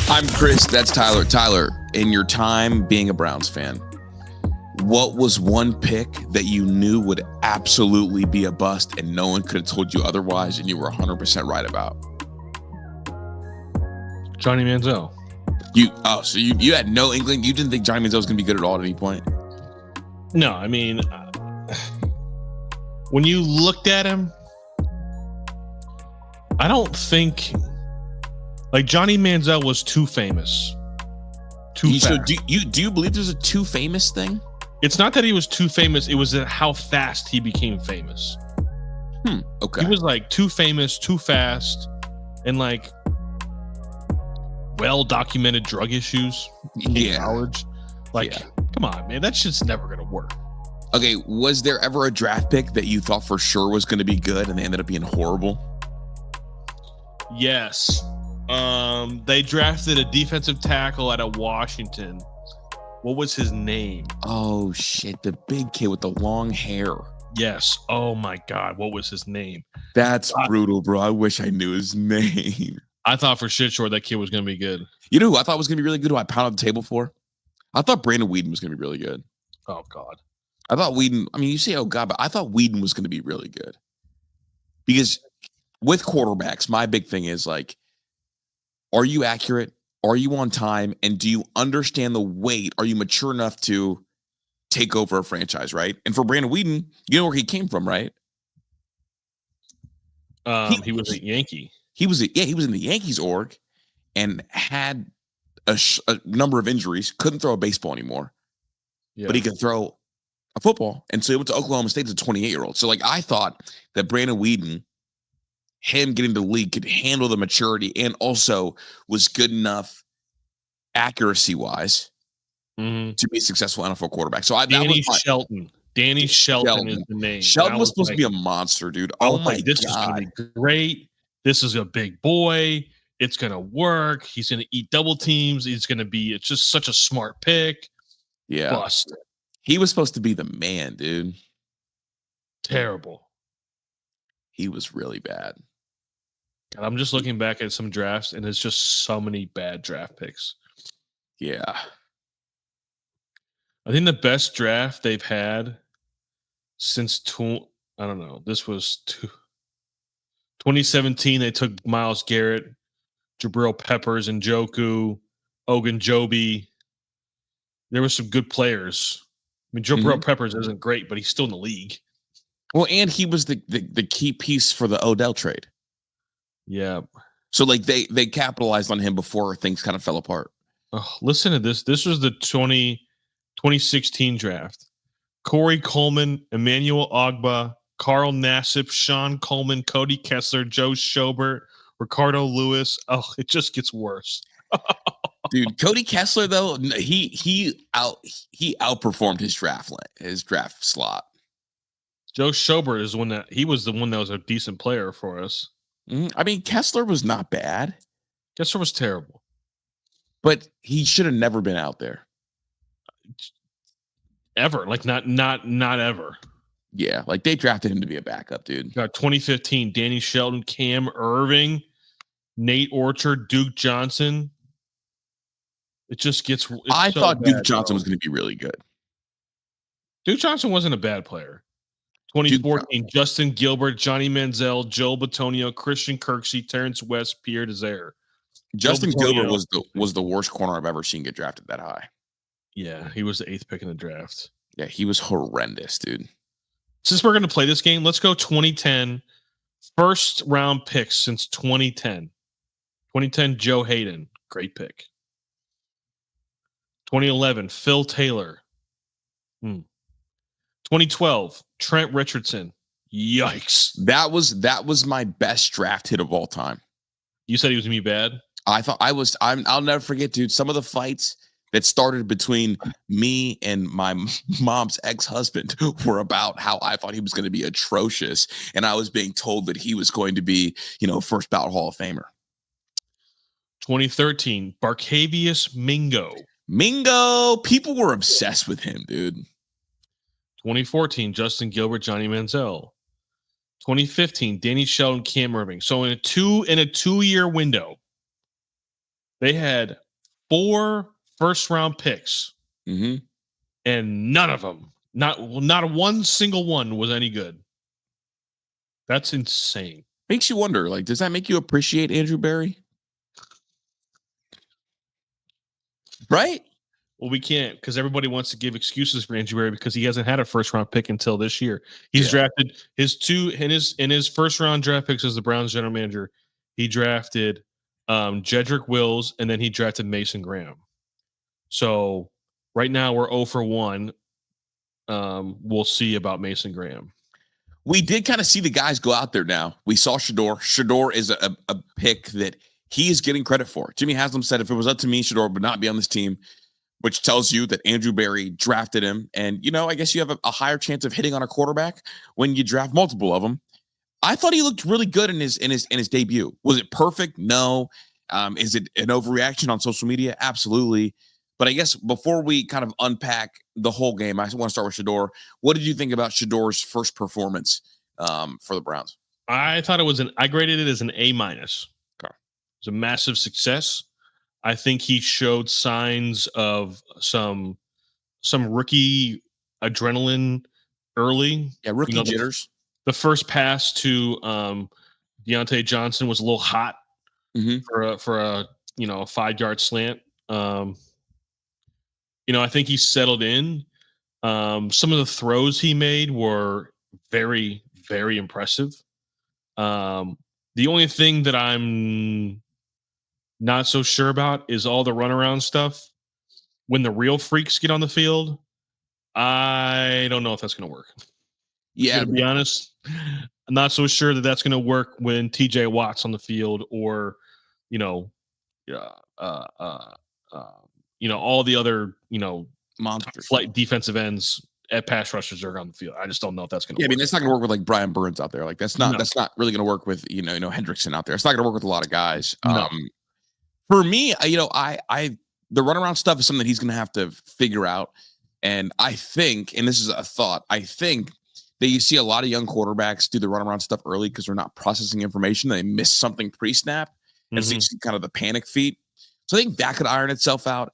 I'm Chris. That's Tyler. Tyler, in your time being a Browns fan, what was one pick that you knew would absolutely be a bust and no one could have told you otherwise and you were 100% right about? Johnny Manziel. So you had no inkling? You didn't think Johnny Manziel was going to be good at all at any point? No, I mean, when you looked at him, I don't think Johnny Manziel was too famous. Do you believe there's a too famous thing? It's not that he was too famous. It was how fast he became famous. Okay. He was too famous, too fast, and well-documented drug issues in college. Come on, man. That shit's never going to work. Okay, was there ever a draft pick that you thought for sure was going to be good and they ended up being horrible? Yes. They drafted a defensive tackle out of Washington. What was his name? Oh, shit. The big kid with the long hair. Yes. Oh, my God. What was his name? That's brutal, bro. I wish I knew his name. I thought for shit sure that kid was going to be good. You know who I thought was going to be really good, who I pounded the table for? I thought Brandon Weeden was going to be really good. Oh, God. I thought Weeden, I mean, you say, oh, God, but I thought Weeden was going to be really good. Because with quarterbacks, my big thing is are you accurate? Are you on time? And do you understand the weight? Are you mature enough to take over a franchise, right? And for Brandon Weeden, you know where he came from, right? He was a Yankee. He was in the Yankees org and had a number of injuries, couldn't throw a baseball anymore, but he could throw a football. And so he went to Oklahoma State as a 28-year-old. So I thought that Brandon Weeden, him getting to the league, could handle the maturity and also was good enough accuracy-wise to be a successful NFL quarterback. So Danny Shelton. Danny Shelton is the name. Shelton was supposed to be a monster, dude. Oh my God. This is going to be great. This is a big boy. It's going to work. He's going to eat double teams. It's just such a smart pick. Yeah. Bust. He was supposed to be the man, dude. Terrible. He was really bad. And I'm just looking back at some drafts, and it's just so many bad draft picks. Yeah. I think the best draft they've had since this was 2017. They took Myles Garrett, Jabril Peppers, Njoku, Ogunjobi. There were some good players. I mean, Jabril Peppers isn't great, but he's still in the league. Well, and he was the key piece for the Odell trade. Yeah. So they capitalized on him before things kind of fell apart. Oh, listen to this. This was the 2016 draft. Corey Coleman, Emmanuel Ogbah, Carl Nassib, Sean Coleman, Cody Kessler, Joe Schobert, Ricardo Lewis. Oh, it just gets worse. Dude, Cody Kessler though, he outperformed his draft slot. Joe Schobert is he was the one that was a decent player for us. I mean, Kessler was not bad. Kessler was terrible. But he should have never been out there. Ever. Not ever. Yeah, they drafted him to be a backup, dude. Got 2015, Danny Shelton, Cam Irving, Nate Orchard, Duke Johnson. It just gets... I thought Duke Johnson was going to be really good. Duke Johnson wasn't a bad player. 2014, Justin Gilbert, Johnny Manziel, Joe Bitonio, Christian Kirksey, Terrence West, Pierre Desir. Justin Gilbert was the worst corner I've ever seen get drafted that high. Yeah, he was the 8th pick in the draft. Yeah, he was horrendous, dude. Since we're going to play this game, let's go 2010. First round picks since 2010. 2010, Joe Hayden. Great pick. 2011, Phil Taylor. 2012, Trent Richardson. Yikes. That was my best draft hit of all time. You said he was going to be bad? I'll never forget, dude, some of the fights that started between me and my mom's ex-husband were about how I thought he was going to be atrocious. And I was being told that he was going to be, first ballot Hall of Famer. 2013, Barkevius Mingo. Mingo. People were obsessed with him, dude. 2014, Justin Gilbert, Johnny Manziel. 2015, Danny Shelton, Cam Irving. So in a 2-year window, They had 4 first-round picks, and none of them, not one single one was any good. That's insane. Makes you wonder, like, does that make you appreciate Andrew Berry? Right? Well, we can't because everybody wants to give excuses for Andrew Berry because he hasn't had a first-round pick until this year. He's drafted his 2 in his first-round draft picks as the Browns general manager. He drafted Jedrick Wills, and then he drafted Mason Graham. So right now we're 0 for 1. We'll see about Mason Graham. We did kind of see the guys go out there now. We saw Shedeur. Shedeur is a pick that he is getting credit for. Jimmy Haslam said, if it was up to me, Shedeur would not be on this team, which tells you that Andrew Berry drafted him. And, I guess you have a higher chance of hitting on a quarterback when you draft multiple of them. I thought he looked really good in his debut. Was it perfect? No. Is it an overreaction on social media? Absolutely. But I guess before we kind of unpack the whole game, I want to start with Shedeur. What did you think about Shedeur's first performance for the Browns? I thought I graded it as an A-. Okay. It was a massive success. I think he showed signs of some rookie adrenaline early. Yeah, rookie jitters. The first pass to Deontay Johnson was a little hot for a 5-yard slant. I think he settled in. Some of the throws he made were very, very impressive. The only thing that I'm not so sure about is all the runaround stuff. When the real freaks get on the field, I don't know if that's going to work. Yeah, to be honest, I'm not so sure that that's going to work when TJ Watt's on the field, or all the other monsters, flight defensive ends at pass rushers are on the field. I just don't know if that's going to work. I mean, that's not going to work with like Brian Burns out there. Like that's not really going to work with Hendrickson out there. It's not going to work with a lot of guys. No. For me, the runaround stuff is something that he's going to have to figure out. And I think, and this is a thought, I think that you see a lot of young quarterbacks do the runaround stuff early because they're not processing information. They miss something pre-snap, and so you see kind of the panic feet. So I think that could iron itself out.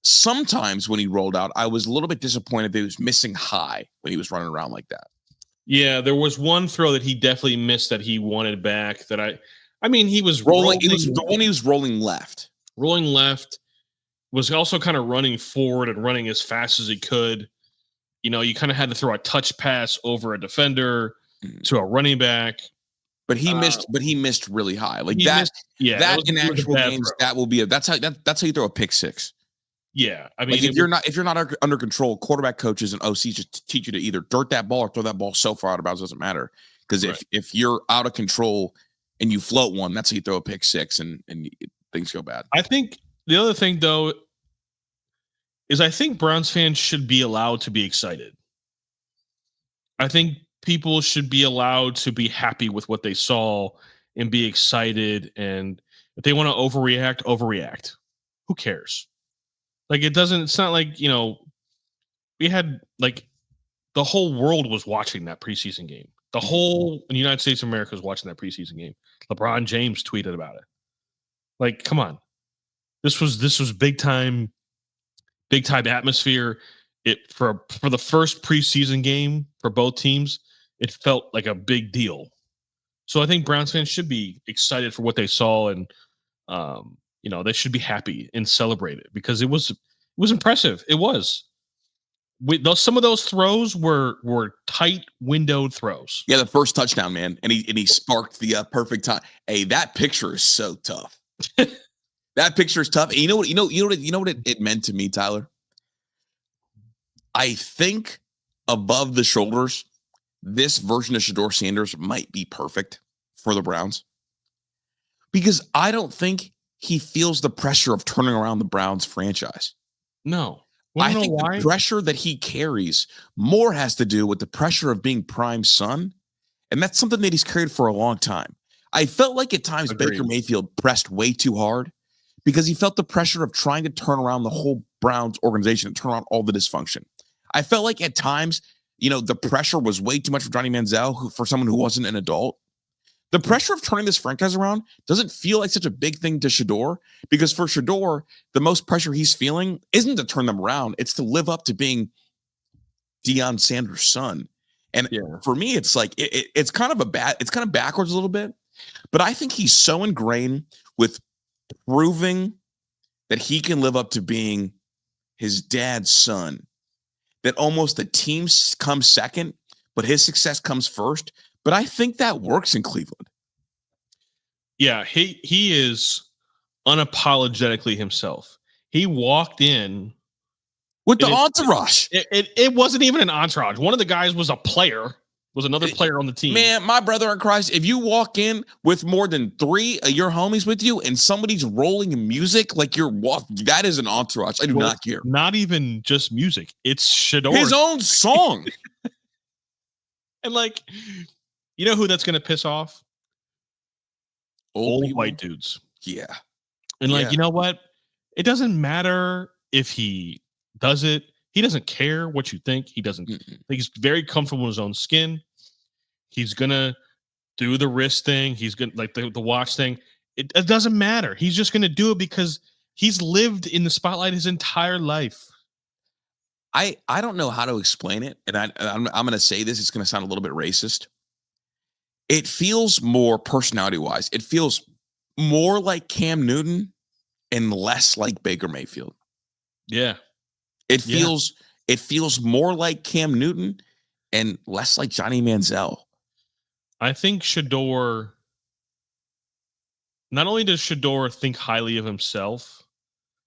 Sometimes when he rolled out, I was a little bit disappointed that he was missing high when he was running around like that. Yeah, there was one throw that he definitely missed that he wanted back. That he was rolling. It was when he was rolling left. Rolling left, was also kind of running forward and running as fast as he could. You kind of had to throw a touch pass over a defender to a running back. But he missed really high. Like that. That in actual games, that will be that's how you throw a pick six. Yeah, I mean, like if you're not under control, quarterback coaches and OCs just teach you to either dirt that ball or throw that ball so far out of bounds, it doesn't matter. Because if you're out of control and you float one, that's how you throw a pick six and things go bad. I think the other thing though is I think Browns fans should be allowed to be excited. I think people should be allowed to be happy with what they saw and be excited. And if they want to overreact. Who cares? Like it's not like, we had like the whole world was watching that preseason game. The whole United States of America was watching that preseason game. LeBron James tweeted about it. Like, come on. This was big time atmosphere. It for the first preseason game for both teams, it felt like a big deal. So I think Browns fans should be excited for what they saw, and they should be happy and celebrate it because it was impressive. It was. Some of those throws were tight windowed throws. Yeah, the first touchdown, man, and he sparked the perfect time. Hey, that picture is so tough. That picture is tough. And you know what it meant to me, Tyler? I think above the shoulders, this version of Shedeur Sanders might be perfect for the Browns because I don't think he feels the pressure of turning around the Browns franchise. No. I think the pressure that he carries more has to do with the pressure of being prime son, and that's something that he's carried for a long time. I felt like at times Baker Mayfield pressed way too hard because he felt the pressure of trying to turn around the whole Browns organization and turn around all the dysfunction. I felt like at times, the pressure was way too much for Johnny Manziel, for someone who wasn't an adult. The pressure of turning this franchise around doesn't feel like such a big thing to Shedeur, because for Shedeur, the most pressure he's feeling isn't to turn them around. It's to live up to being Deion Sanders' son. And for me, it's like, it's kind of backwards a little bit, but I think he's so ingrained with proving that he can live up to being his dad's son that almost the team comes second, but his success comes first. But I think that works in Cleveland. Yeah, he is unapologetically himself. He walked in with the entourage. It wasn't even an entourage. One of the guys was another player on the team. Man, my brother in Christ, if you walk in with more than 3 of your homies with you and somebody's rolling music like you're walking, that is an entourage. I do not care. Not even just music. It's Shedeur. His own song. And like, you know who that's going to piss off? Old white dudes. Yeah. And like, you know what? It doesn't matter if he does it. He doesn't care what you think. He doesn't think he's very comfortable in his own skin. He's going to do the wrist thing. He's going to like the watch thing. It doesn't matter. He's just going to do it because he's lived in the spotlight his entire life. I don't know how to explain it. And I'm going to say this. It's going to sound a little bit racist. It feels more personality-wise. It feels more like Cam Newton and less like Baker Mayfield. Yeah. It feels more like Cam Newton and less like Johnny Manziel. I think Shedeur, not only does Shedeur think highly of himself,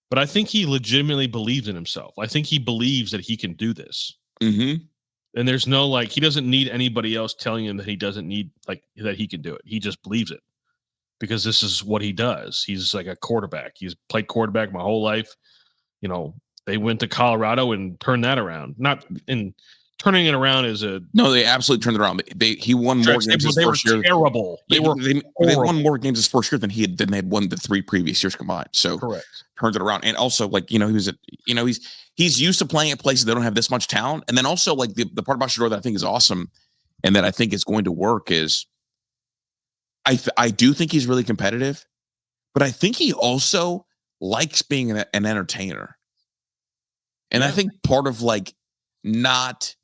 but I think he legitimately believes in himself. I think he believes that he can do this. Mm-hmm. And there's no like, he doesn't need anybody else telling him that he doesn't need like that he can do it. He just believes it because this is what he does. He's like a quarterback. He's played quarterback my whole life. You know, they went to Colorado and turned that around. Not in turning it around is a no. They absolutely turned it around. He won more games his first year. Terrible. They won more games his first year than they had won the 3 previous years combined. So correct. Turned it around. And also, like, he's used to playing at places that don't have this much talent. And then also, like, the part about Shedeur that I think is awesome and that I think is going to work is I do think he's really competitive, but I think he also likes being an entertainer. And I think part of like not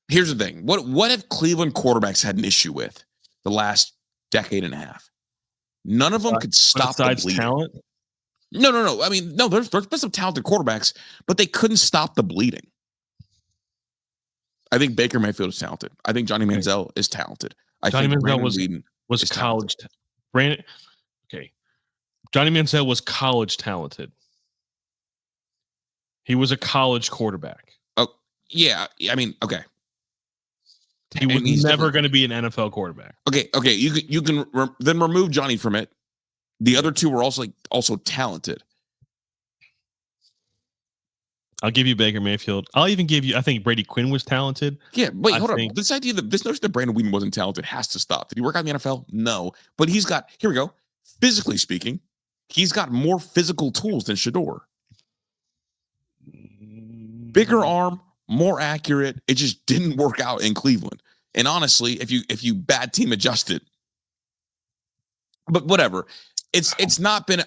here's the thing. What if Cleveland quarterbacks had an issue with the last decade and a half? None of them could stop the bleeding. Talent? No. I mean, no, there's been some talented quarterbacks, but they couldn't stop the bleeding. I think Baker Mayfield is talented. I think Johnny Manziel is talented. Johnny Manziel was college. Johnny Manziel was college talented. He was a college quarterback. Oh, yeah. I mean, okay. He was never going to be an NFL quarterback. Okay. You can then remove Johnny from it. The other two were also talented. I'll give you Baker Mayfield. I'll even give you. I think Brady Quinn was talented. Yeah, wait, hold on. This notion that Brandon Weeden wasn't talented has to stop. Did he work out in the NFL? No, but he's got. Here we go. Physically speaking, he's got more physical tools than Shedeur. Bigger arm, more accurate. It just didn't work out in Cleveland. And honestly, if you bad team adjusted, but whatever, it's not been.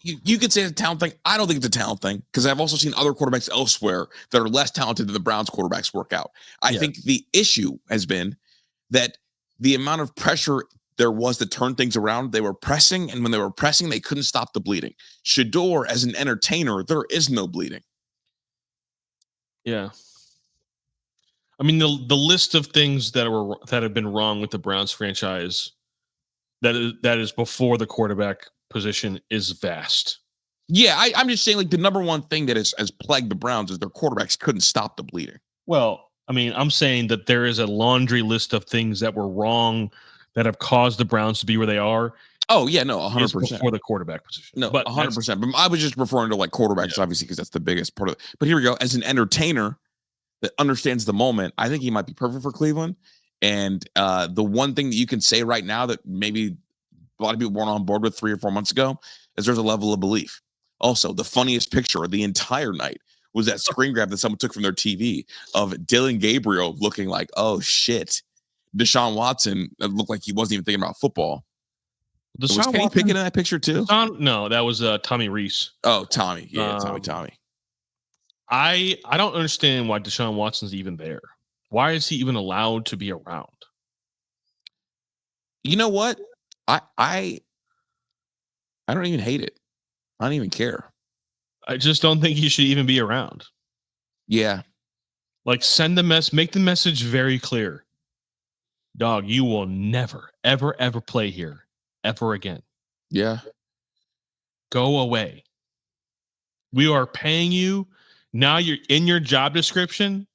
You could say it's a talent thing. I don't think it's a talent thing because I've also seen other quarterbacks elsewhere that are less talented than the Browns quarterbacks work out. I think the issue has been that the amount of pressure there was to turn things around, they were pressing, and when they were pressing, they couldn't stop the bleeding. Shedeur, as an entertainer, there is no bleeding. Yeah. I mean, the list of things that have been wrong with the Browns franchise that is before the quarterback position is vast. Yeah, I'm just saying, like, the number one thing that has plagued the Browns is their quarterbacks couldn't stop the bleeding. Well, I mean, I'm saying that there is a laundry list of things that were wrong that have caused the Browns to be where they are. Oh, yeah, no, 100%. Before the quarterback position. No, but 100%. But I was just referring to, like, quarterbacks, obviously, because that's the biggest part of it. But here we go. As an entertainer that understands the moment, I think he might be perfect for Cleveland. And the one thing that you can say right now that maybe a lot of people weren't on board with 3 or 4 months ago is there's a level of belief. Also, the funniest picture of the entire night was that screen grab that someone took from their TV of Dylan Gabriel looking like, oh, shit. Deshaun Watson looked like he wasn't even thinking about football. Was Kenny Watson, Pickett in that picture too? No, that was Tommy Reese. Oh, Tommy. Yeah, Tommy. I don't understand why Deshaun Watson's even there. Why is he even allowed to be around? You know what? I don't even hate it. I don't even care. I just don't think he should even be around. Yeah. Like, make the message very clear. Dog, you will never, ever, ever play here ever again. Yeah. Go away. We are paying you. Now you're in your job description.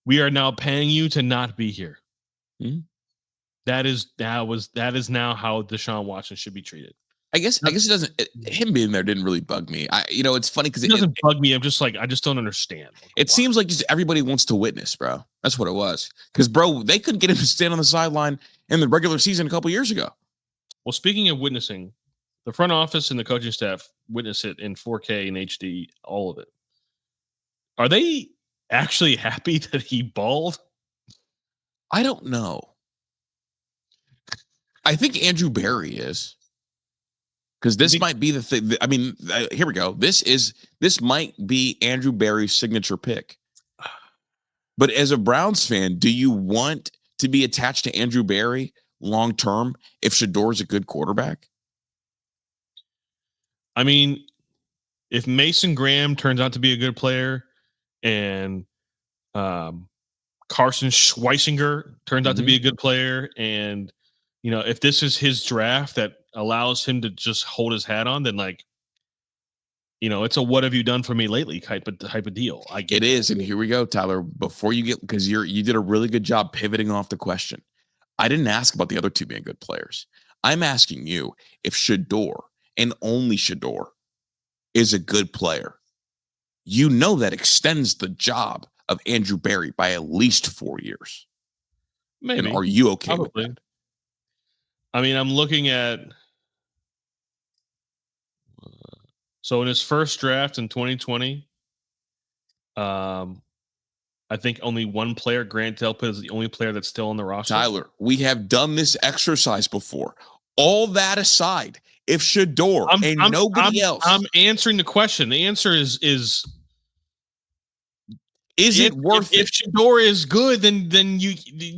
We are now paying you to not be here. Mm-hmm. That is now how Deshaun Watson should be treated. I guess it doesn't. Him being there didn't really bug me. It's funny because it doesn't bug me. I'm just like, I just don't understand. It seems like just everybody wants to witness, bro. That's what it was. Because, bro, they couldn't get him to stand on the sideline in the regular season a couple years ago. Well, speaking of witnessing, the front office and the coaching staff witness it in 4K and HD, all of it. Are they actually happy that he balled? I don't know. I think Andrew Berry is. Because this might be the thing. I mean, here we go. This might be Andrew Berry's signature pick. But as a Browns fan, do you want to be attached to Andrew Berry long term if Shedeur's a good quarterback? I mean, if Mason Graham turns out to be a good player and Carson Schweisinger turns out to be a good player, and if this is his draft that allows him to just hold his hat on, then it's a what have you done for me lately type of deal. I get it is, and here we go, Tyler. Before you get, because you did a really good job pivoting off the question. I didn't ask about the other two being good players. I'm asking you if Shedeur and only Shedeur is a good player. That extends the job of Andrew Berry by at least 4 years. Maybe. And are you okay Probably with that? I mean, I'm looking at. So in his first draft in 2020, I think only one player, Grant Delpit, is the only player that's still on the roster. Tyler, we have done this exercise before. All that aside, if Shedeur and nobody else, I'm answering the question. The answer is it worth it? If Shedeur is good, then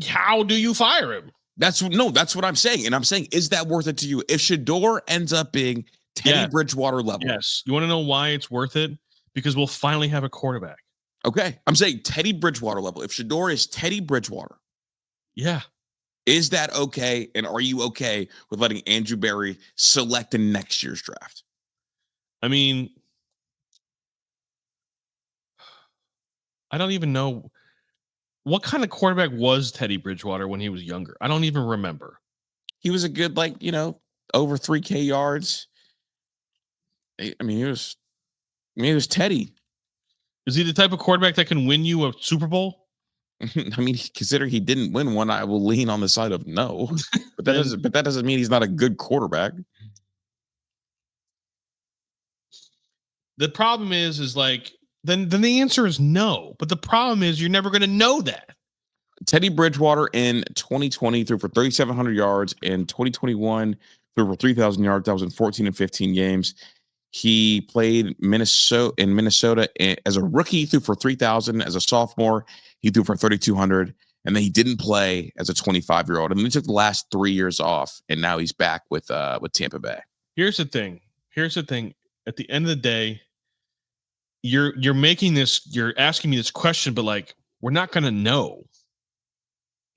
how do you fire him? That's what I'm saying. And I'm saying, is that worth it to you? If Shedeur ends up being Teddy Bridgewater level. Yes. You want to know why it's worth it? Because we'll finally have a quarterback. Okay. I'm saying Teddy Bridgewater level. If Shedeur is Teddy Bridgewater. Yeah. Is that okay? And are you okay with letting Andrew Berry select in next year's draft? I mean, I don't even know what kind of quarterback was Teddy Bridgewater when he was younger. I don't even remember. He was a good, over 3K yards. I mean, he was Teddy. Is he the type of quarterback that can win you a Super Bowl? I mean, considering he didn't win one, I will lean on the side of no. But that doesn't mean he's not a good quarterback. The problem is then the answer is no. But the problem is you're never going to know that. Teddy Bridgewater in 2020 threw for 3,700 yards. In 2021 threw for 3,000 yards. That was in 14 and 15 games. He played Minnesota as a rookie. He threw for 3,000. As a sophomore, he threw for 3,200. And then he didn't play as a 25-year-old. And then he took the last 3 years off, and now he's back with Tampa Bay. Here's the thing. At the end of the day, you're asking me this question, but we're not going to know.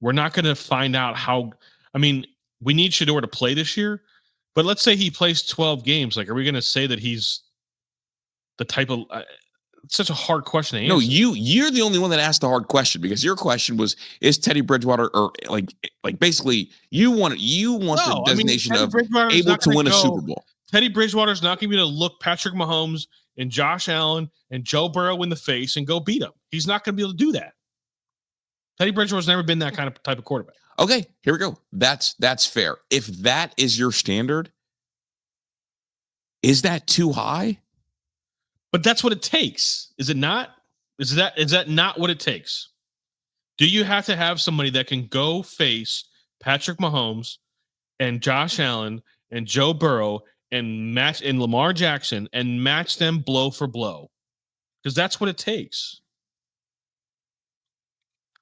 We're not going to find out how. I mean, we need Shedeur to play this year. But let's say he plays 12 games. Are we going to say that he's the type of? It's such a hard question to answer. No, you're the only one that asked the hard question, because your question was, is Teddy Bridgewater, or basically you want the designation of able to win a Super Bowl. Teddy Bridgewater's not going to be able to look Patrick Mahomes and Josh Allen and Joe Burrow in the face and go beat him. He's not going to be able to do that. Teddy Bridgewater's never been that kind of type of quarterback. Okay, here we go. That's fair. If that is your standard, is that too high? But that's what it takes. Is it not? Is that not what it takes? Do you have to have somebody that can go face Patrick Mahomes and Josh Allen and Joe Burrow and Lamar Jackson and match them blow for blow? Because that's what it takes.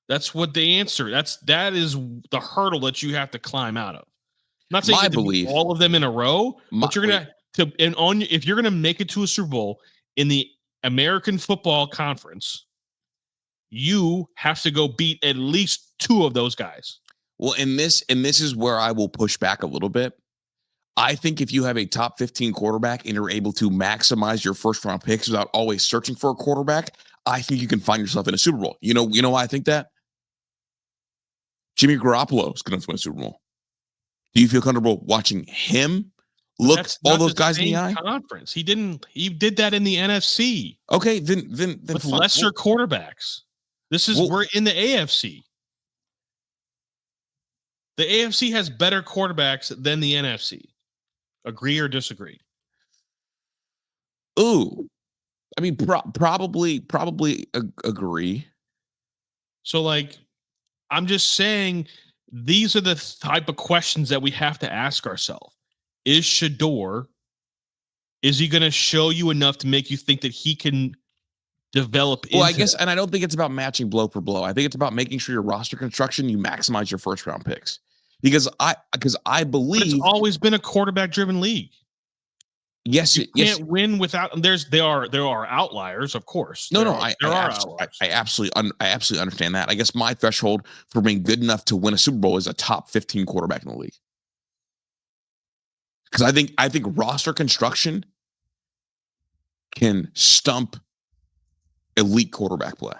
That's what the answer. That is the hurdle that you have to climb out of. I'm not saying to beat all of them in a row, but you're gonna if you're gonna make it to a Super Bowl in the American Football Conference, you have to go beat at least two of those guys. Well, and this is where I will push back a little bit. I think if you have a top 15 quarterback and you're able to maximize your first round picks without always searching for a quarterback, I think you can find yourself in a Super Bowl. You know why I think that? Jimmy Garoppolo is going to win a Super Bowl. Do you feel comfortable watching him look all those guys in the eye? Conference. He did that in the NFC. Okay, then with lesser quarterbacks. We're in the AFC. The AFC has better quarterbacks than the NFC. Agree or disagree? Ooh, I mean, probably agree. So, like, I'm just saying, these are the type of questions that we have to ask ourselves. Is Shedeur, is he going to show you enough to make you think that he can develop? Well, I guess, and I don't think it's about matching blow for blow. I think it's about making sure your roster construction, you maximize your first round picks. Because I believe it's always been a quarterback driven league. Yes, you can't win without. There are outliers, of course. I absolutely understand that. I guess my threshold for being good enough to win a Super Bowl is a top 15 quarterback in the league. Because I think roster construction can stump elite quarterback play.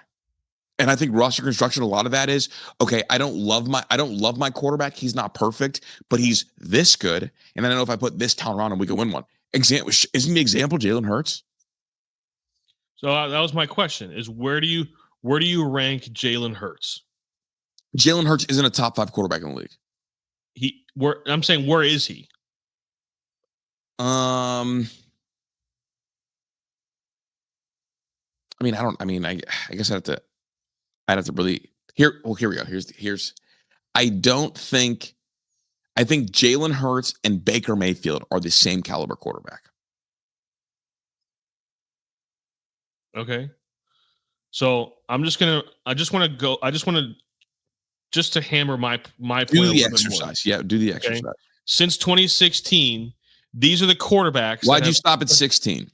And I think roster construction, a lot of that is, okay, I don't love my quarterback. He's not perfect, but he's this good. And I don't know if I put this talent around him, we can win one. Isn't the example Jalen Hurts? So that was my question: is where do you rank Jalen Hurts? Jalen Hurts isn't a top 5 quarterback in the league. I'm saying, where is he? I guess I'd have to really here. Well, here we go. I think Jalen Hurts and Baker Mayfield are the same caliber quarterback. Okay. So I just want to hammer my point. Do the exercise. Yeah, do the exercise. Okay. Since 2016, these are the quarterbacks. Why'd you stop at 16?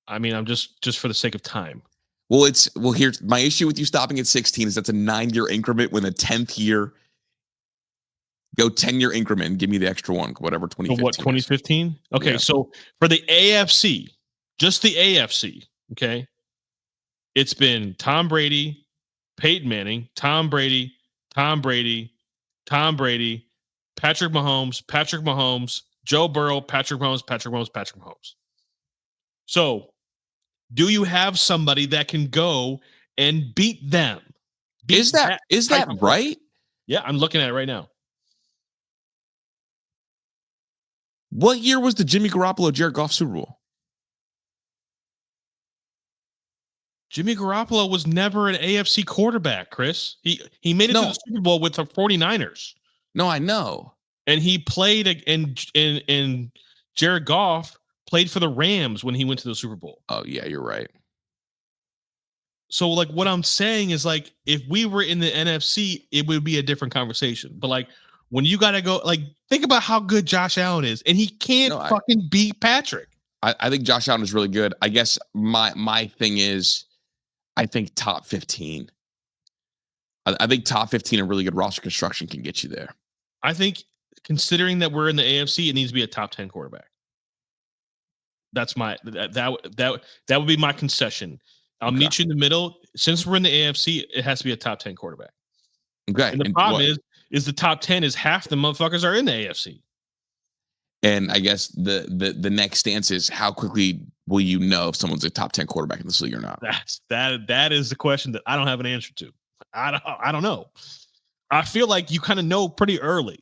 I mean, I'm just for the sake of time. Well, here's my issue with you stopping at 16 is that's a 9-year increment. When the 10th year, go 10-year increment and give me the extra one, whatever 2015. So what, 2015? Okay, yeah. So for the AFC, just the AFC, okay, it's been Tom Brady, Peyton Manning, Tom Brady, Patrick Mahomes, Joe Burrow, Patrick Mahomes. So, do you have somebody that can go and beat them? Is that right? Yeah, I'm looking at it right now. What year was the Jimmy Garoppolo Jared Goff Super Bowl? Jimmy Garoppolo was never an AFC quarterback, Chris. He made it to the Super Bowl with the 49ers. No, I know. And he played and Jared Goff played for the Rams when he went to the Super Bowl. Oh, yeah, you're right. So, like, what I'm saying is, like, if we were in the NFC, it would be a different conversation. But, like, when you got to go, like, think about how good Josh Allen is, and he can't fucking beat Patrick. I think Josh Allen is really good. I guess my thing is, I think top 15. I think top 15 and really good roster construction can get you there. I think, considering that we're in the AFC, it needs to be a top 10 quarterback. That's that would be my concession. I'll meet you in the middle. Since we're in the AFC, it has to be a top 10 quarterback. Okay. And the problem is the top 10 is half the motherfuckers are in the AFC. And I guess the next stance is, how quickly will you know if someone's a top 10 quarterback in this league or not? That is the question that I don't have an answer to. I don't know. I feel like you kind of know pretty early.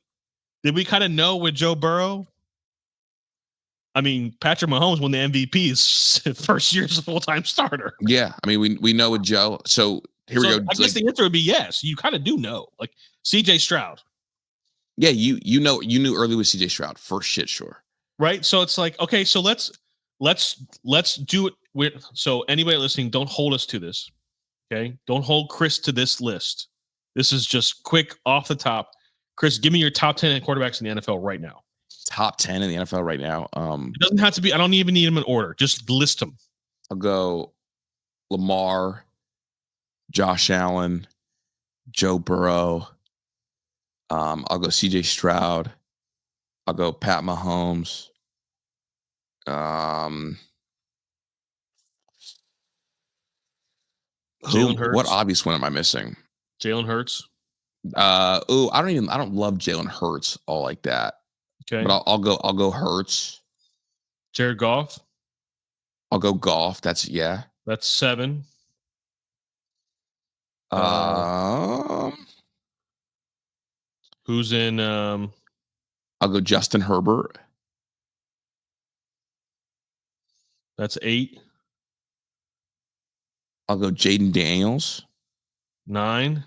Did we kind of know with Joe Burrow? I mean, Patrick Mahomes won the MVP his first year as a full-time starter. Yeah, I mean, we know with Joe. So Here we go. I guess the answer would be yes. You kind of do know, like CJ Stroud. Yeah, you knew early with CJ Stroud for shit, sure. Right. So it's like, okay, so let's do it with. So anybody listening, don't hold us to this. Okay, don't hold Chris to this list. This is just quick off the top. Chris, give me your top 10 quarterbacks in the NFL right now. Top 10 in the NFL right now. It doesn't have to be. I don't even need them in order. Just list them. I'll go Lamar, Josh Allen, Joe Burrow. I'll go CJ Stroud. I'll go Pat Mahomes. Jalen Hurts. What obvious one am I missing? Jalen Hurts. I don't love Jalen Hurts all like that. Okay. But I'll go Hurts. Jared Goff. I'll go Goff. That's 7. Who's in I'll go Justin Herbert. That's 8. I'll go Jaden Daniels. 9.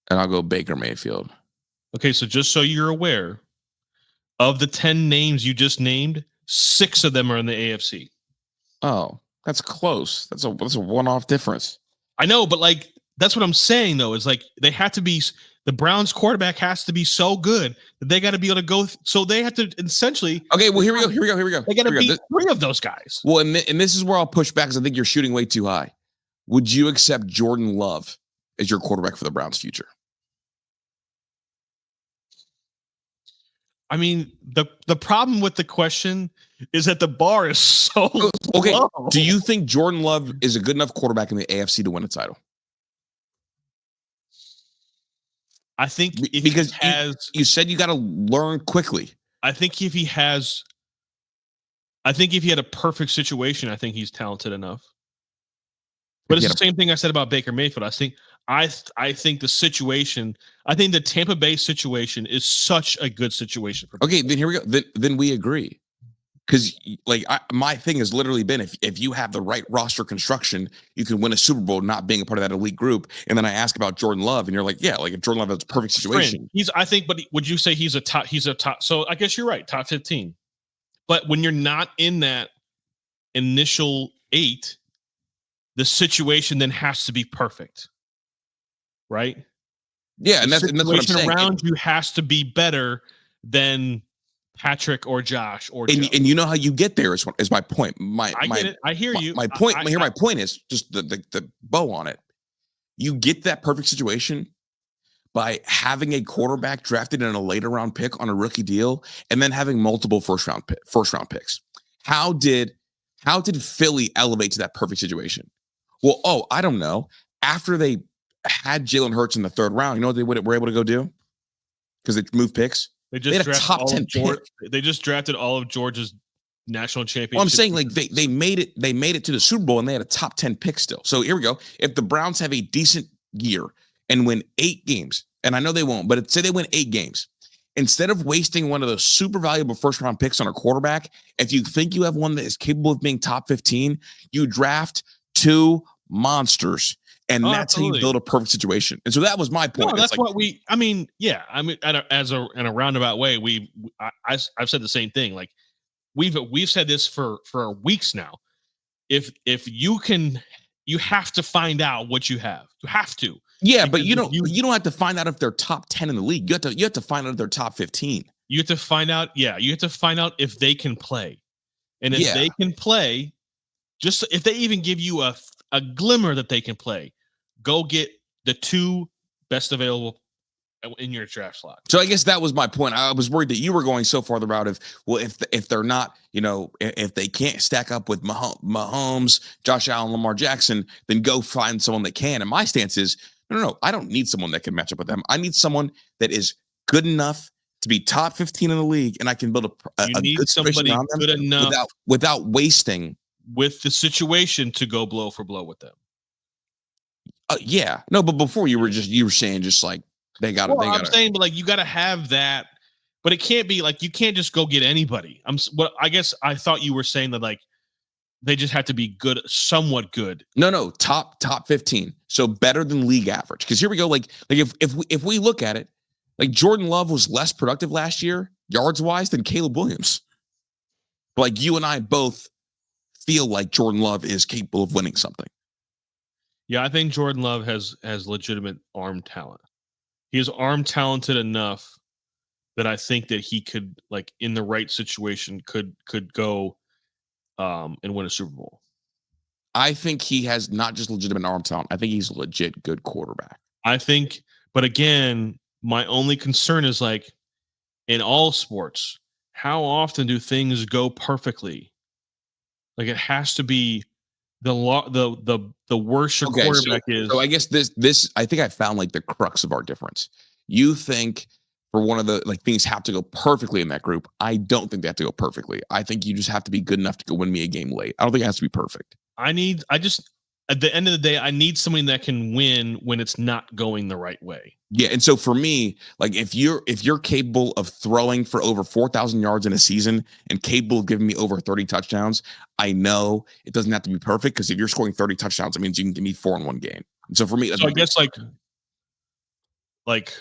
And I'll go Baker Mayfield. Okay, so just so you're aware, of the 10 names you just named, 6 of them are in the AFC. Oh, that's close. That's a one-off difference. I know, but like that's what I'm saying though, is like they have to be, the Browns quarterback has to be so good that they got to be able to go. So they have to essentially. Okay, well here we go. They got to beat 3 of those guys. Well, and this is where I'll push back because I think you're shooting way too high. Would you accept Jordan Love as your quarterback for the Browns' future? I mean, the problem with the question is that the bar is so okay. low. Do you think Jordan Love is a good enough quarterback in the AFC to win a title? I think because you said you got to learn quickly. I think if he had a perfect situation, I think he's talented enough. But it's the same thing I said about Baker Mayfield. I think the situation, I think the Tampa Bay situation is such a good situation for Okay, then here we go. Then we agree. Because like my thing has literally been if you have the right roster construction, you can win a Super Bowl not being a part of that elite group. And then I ask about Jordan Love, and you're like, yeah, like if Jordan Love has a perfect situation. But would you say he's a top? So I guess you're right, top 15. But when you're not in that initial 8, the situation then has to be perfect, right? Yeah, and that's what I'm saying. Around you has to be better than Patrick or Josh or Joe. And you know how you get there is my point. I get it. I hear you. My point. My point is just the bow on it. You get that perfect situation by having a quarterback drafted in a later round pick on a rookie deal, and then having multiple first round picks. How did Philly elevate to that perfect situation? Well, I don't know. After they had Jalen Hurts in the 3rd round, you know what they were able to go do? Because they moved picks. They had a top 10 pick. They just drafted all of Georgia's national championship. Well, I'm saying like they made it to the Super Bowl and they had a top 10 pick still. So here we go. If the Browns have a decent year and win 8 games, and I know they won't, but say they win 8 games, instead of wasting one of those super valuable first round picks on a quarterback, if you think you have one that is capable of being top 15, you draft 2 monsters. And that's how you build a perfect situation. And so that was my point. No, that's what in a roundabout way, I've said the same thing. Like we've said this for weeks now. If you have to find out what you have. You have to. Yeah, but you don't have to find out if they're top 10 in the league. You have to find out if they're top 15. You have to find out, you have to find out if they can play. And if they can play, just if they even give you a glimmer that they can play, go get the 2 best available in your draft slot. So I guess that was my point. I was worried that you were going so far the route of, well, if they're not, if they can't stack up with Mahomes, Josh Allen, Lamar Jackson, then go find someone that can. And my stance is, no, I don't need someone that can match up with them. I need someone that is good enough to be top 15 in the league, and I can build a good somebody on them good enough without wasting with the situation to go blow for blow with them. Yeah, no, but before you were saying just like they got. Well, I'm saying, but like you got to have that, but it can't be like you can't just go get anybody. I guess I thought you were saying that like They just have to be good, somewhat good. No, top 15. So better than league average. Because here we go. Like if we look at it, like Jordan Love was less productive last year, yards wise, than Caleb Williams. But like you and I both feel like Jordan Love is capable of winning something. Yeah, I think Jordan Love has legitimate arm talent. He is arm talented enough that I think that he could, like, in the right situation, could go and win a Super Bowl. I think he has not just legitimate arm talent. I think he's a legit good quarterback. I think, but again, my only concern is, like, in all sports, how often do things go perfectly? Like, it has to be the worse your quarterback is. So I guess this I think I found like the crux of our difference. You think for one of the like things have to go perfectly in that group. I don't think they have to go perfectly. I think you just have to be good enough to go win me a game late. I don't think it has to be perfect. I just at the end of the day, I need somebody that can win when it's not going the right way. Yeah, and so for me, like if you're capable of throwing for over 4,000 yards in a season and capable of giving me over 30 touchdowns, I know it doesn't have to be perfect because if you're scoring 30 touchdowns, it means you can give me 4 in one game. And so for me, so I guess like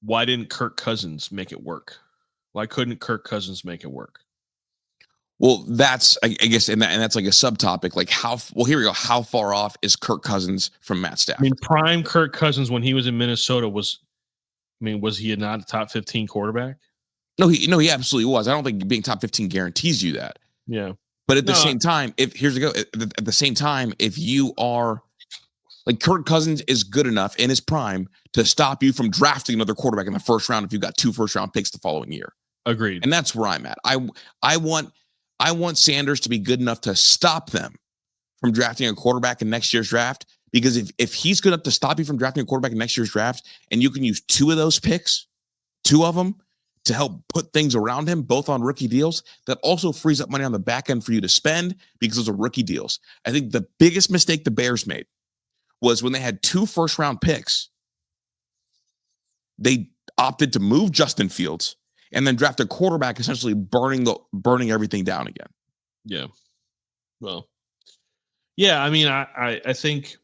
why didn't Kirk Cousins make it work? Why couldn't Kirk Cousins make it work? Well, that's I guess, and that's like a subtopic. Like here we go. How far off is Kirk Cousins from Matt Stafford? I mean, prime Kirk Cousins when he was in Minnesota was he not a top 15 quarterback? No, he absolutely was. I don't think being top 15 guarantees you that. Yeah. But at the same time, at the same time, if you are like Kirk Cousins is good enough in his prime to stop you from drafting another quarterback in the first round if you got 2 first-round picks the following year. Agreed. And that's where I'm at. I want Sanders to be good enough to stop them from drafting a quarterback in next year's draft, because if he's good enough to stop you from drafting a quarterback in next year's draft and you can use 2 of those picks, 2 of them, to help put things around him, both on rookie deals, that also frees up money on the back end for you to spend because those are rookie deals. I think the biggest mistake the Bears made was when they had 2 first-round picks, they opted to move Justin Fields and then draft a quarterback, essentially burning everything down again. Yeah. Well, yeah, I mean, I think,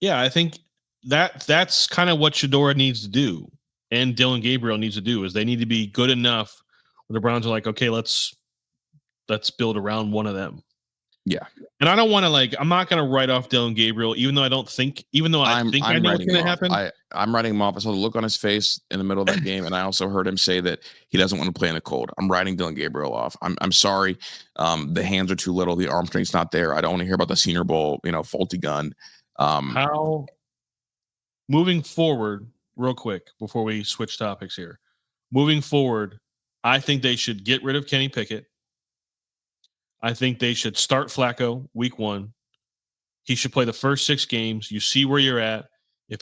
yeah, I think that's kind of what Shedeur needs to do, and Dillon Gabriel needs to do, is they need to be good enough where the Browns are like, okay, let's build around one of them. Yeah. And I don't want to I'm not going to write off Dillon Gabriel, even though I know what's going to happen. I'm writing him off. I saw the look on his face in the middle of that game, and I also heard him say that he doesn't want to play in the cold. I'm writing Dillon Gabriel off. I'm sorry. The hands are too little. The arm strength's not there. I don't want to hear about the Senior Bowl, faulty gun. How moving forward, real quick before we switch topics here. Moving forward, I think they should get rid of Kenny Pickett. I think they should start Flacco week 1. He should play the first 6 games. You see where you're at. If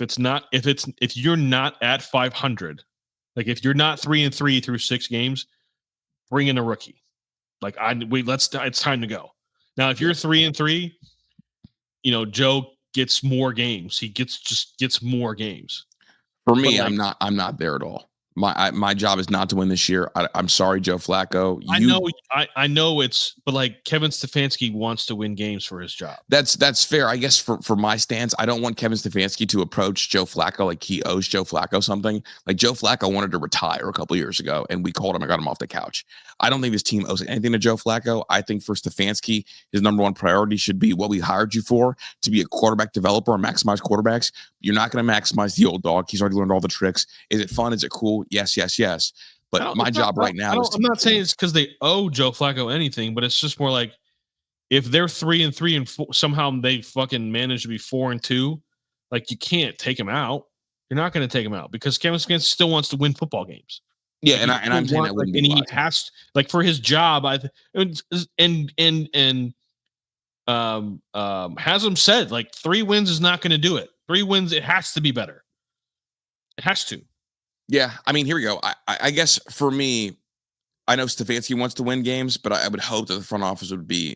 you're not at 500, like if you're not 3-3 through 6 games, bring in a rookie. It's time to go. Now, if you're 3-3, Joe gets more games. He gets more games. For me, I'm not there at all. My job is not to win this year. I'm sorry, Joe Flacco. I know but Kevin Stefanski wants to win games for his job. That's fair. I guess for my stance, I don't want Kevin Stefanski to approach Joe Flacco like he owes Joe Flacco something. Like Joe Flacco wanted to retire a couple years ago, and we called him and got him off the couch. I don't think this team owes anything to Joe Flacco. I think for Stefanski, his number one priority should be what we hired you for, to be a quarterback developer and maximize quarterbacks. You're not going to maximize the old dog. He's already learned all the tricks. Is it fun? Is it cool? Yes. But my job right now is I'm not saying it's because they owe Joe Flacco anything, but it's just more like if they're 3-3 and 4, somehow they fucking manage to be 4-2, like you can't take him out. You're not going to take him out because Kevin Stefanski still wants to win football games. Yeah, and I'm saying that wouldn't be he has for his job. Haslam said 3 wins is not going to do it. 3 wins, it has to be better. It has to. Yeah, I mean, here we go. I guess for me, I know Stefanski wants to win games, but I would hope that the front office would be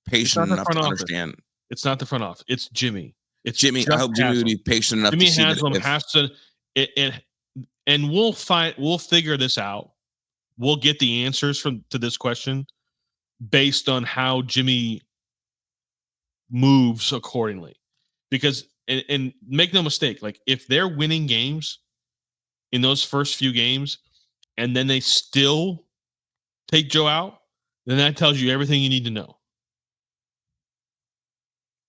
patient enough to understand. It's not the front office. It's Jimmy. It's Jimmy. I hope Jimmy would be patient enough Jimmy to see Haslam has to. And we'll figure this out we'll get the answers to this question based on how Jimmy moves accordingly. Because and make no mistake, like if they're winning games in those first few games and then they still take Joe out, then that tells you everything you need to know.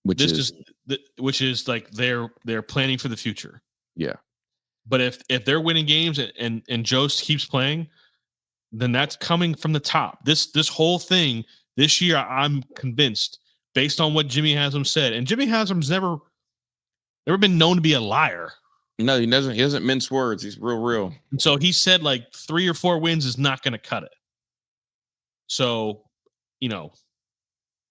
Which is like they're planning for the future. Yeah. But if they're winning games and Joe keeps playing, then that's coming from the top. This whole thing this year, I'm convinced, based on what Jimmy Haslam said, and Jimmy Haslam's never been known to be a liar. No, he doesn't. He doesn't mince words. He's real. And so he said like 3 or 4 wins is not going to cut it. So,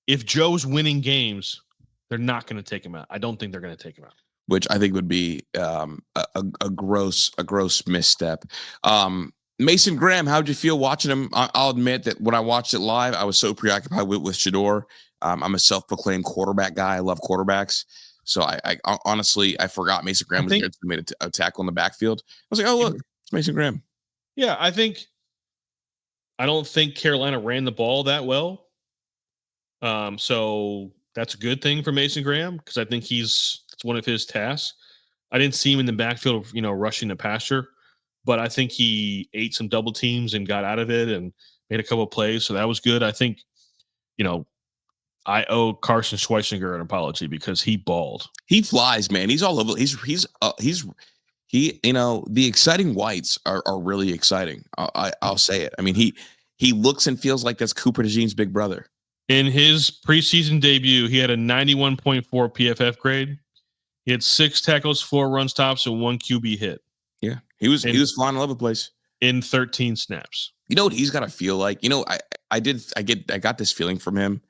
if Joe's winning games, they're not going to take him out. I don't think they're going to take him out. Which I think would be a gross misstep. Mason Graham, how'd you feel watching him? I'll admit that when I watched it live, I was so preoccupied with Shedeur. I'm a self-proclaimed quarterback guy. I love quarterbacks. So I honestly, I forgot Mason Graham was there to made a tackle in the backfield. I was like, oh, look, it's Mason Graham. Yeah, I don't think Carolina ran the ball that well. So that's a good thing for Mason Graham because I think it's one of his tasks. I didn't see him in the backfield, rushing the pasture, but I think he ate some double teams and got out of it and made a couple of plays. So that was good. I think, I owe Carson Schweizinger an apology because he balled. He flies, man. He's all over. The exciting whites are really exciting. I'll say it. I mean, he looks and feels like that's Cooper DeJean's big brother. In his preseason debut, he had a 91.4 PFF grade. He had 6 tackles, 4 run stops, and 1 QB hit. Yeah, he was flying all over the place in 13 snaps. You know what he's got to feel like? I got this feeling from him.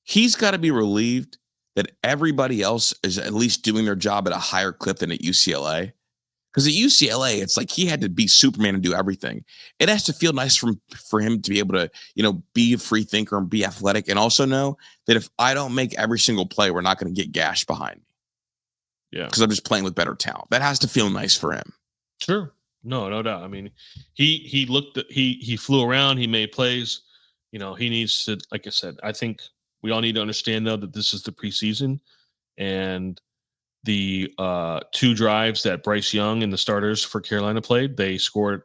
He's got to be relieved that everybody else is at least doing their job at a higher clip than at UCLA. Because at UCLA, it's like he had to be Superman and do everything. It has to feel nice for him to be able to, be a free thinker and be athletic and also know that if I don't make every single play, we're not going to get gashed behind me. Yeah. Because I'm just playing with better talent. That has to feel nice for him. Sure. No doubt. I mean, he flew around, he made plays. He needs to, like I said, I think we all need to understand, though, that this is the preseason and the 2 drives that Bryce Young and the starters for Carolina played, they scored.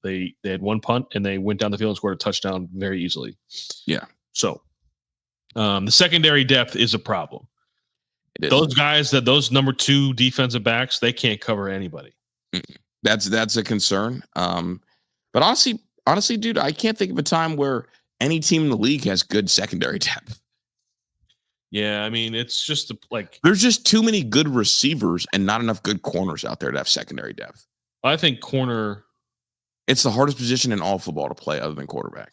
They had 1 punt and they went down the field and scored a touchdown very easily. Yeah. So the secondary depth is a problem. Those guys, those number 2 defensive backs, they can't cover anybody. That's a concern. But honestly, dude, I can't think of a time where any team in the league has good secondary depth. Yeah, I mean, it's just there's just too many good receivers and not enough good corners out there to have secondary depth. I think corner. It's the hardest position in all football to play other than quarterback.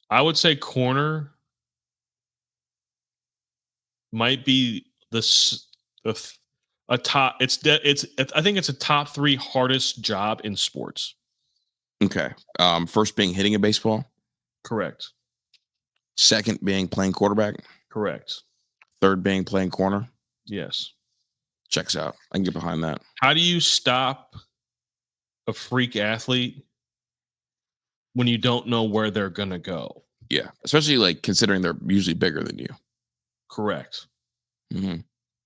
I would say corner might be a top. I think it's a top 3 hardest job in sports. Okay. First being hitting a baseball. Correct. Second being playing quarterback. Correct. Third being playing corner. Yes. Checks out. I can get behind that. How do you stop a freak athlete when you don't know where they're going to go? Yeah. Especially considering they're usually bigger than you. Correct. Mm-hmm.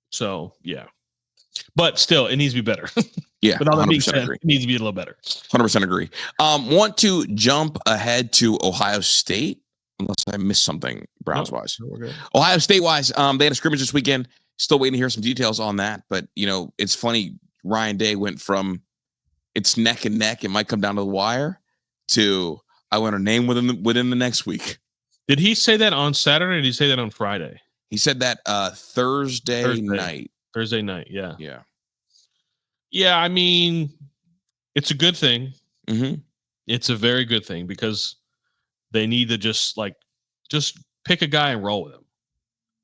So, yeah. But still, it needs to be better. Yeah. But all that being said, it needs to be a little better. 100% agree. Want to jump ahead to Ohio State? Unless I missed something Browns-wise. No, Ohio State-wise, they had a scrimmage this weekend. Still waiting to hear some details on that. But, it's funny. Ryan Day went from it's neck and neck, it might come down to the wire, to I want a name within the next week. Did he say that on Saturday or did he say that on Friday? He said that Thursday night. Thursday night, yeah. Yeah. Yeah, I mean, it's a good thing. Mm-hmm. It's a very good thing because they need to just pick a guy and roll with him.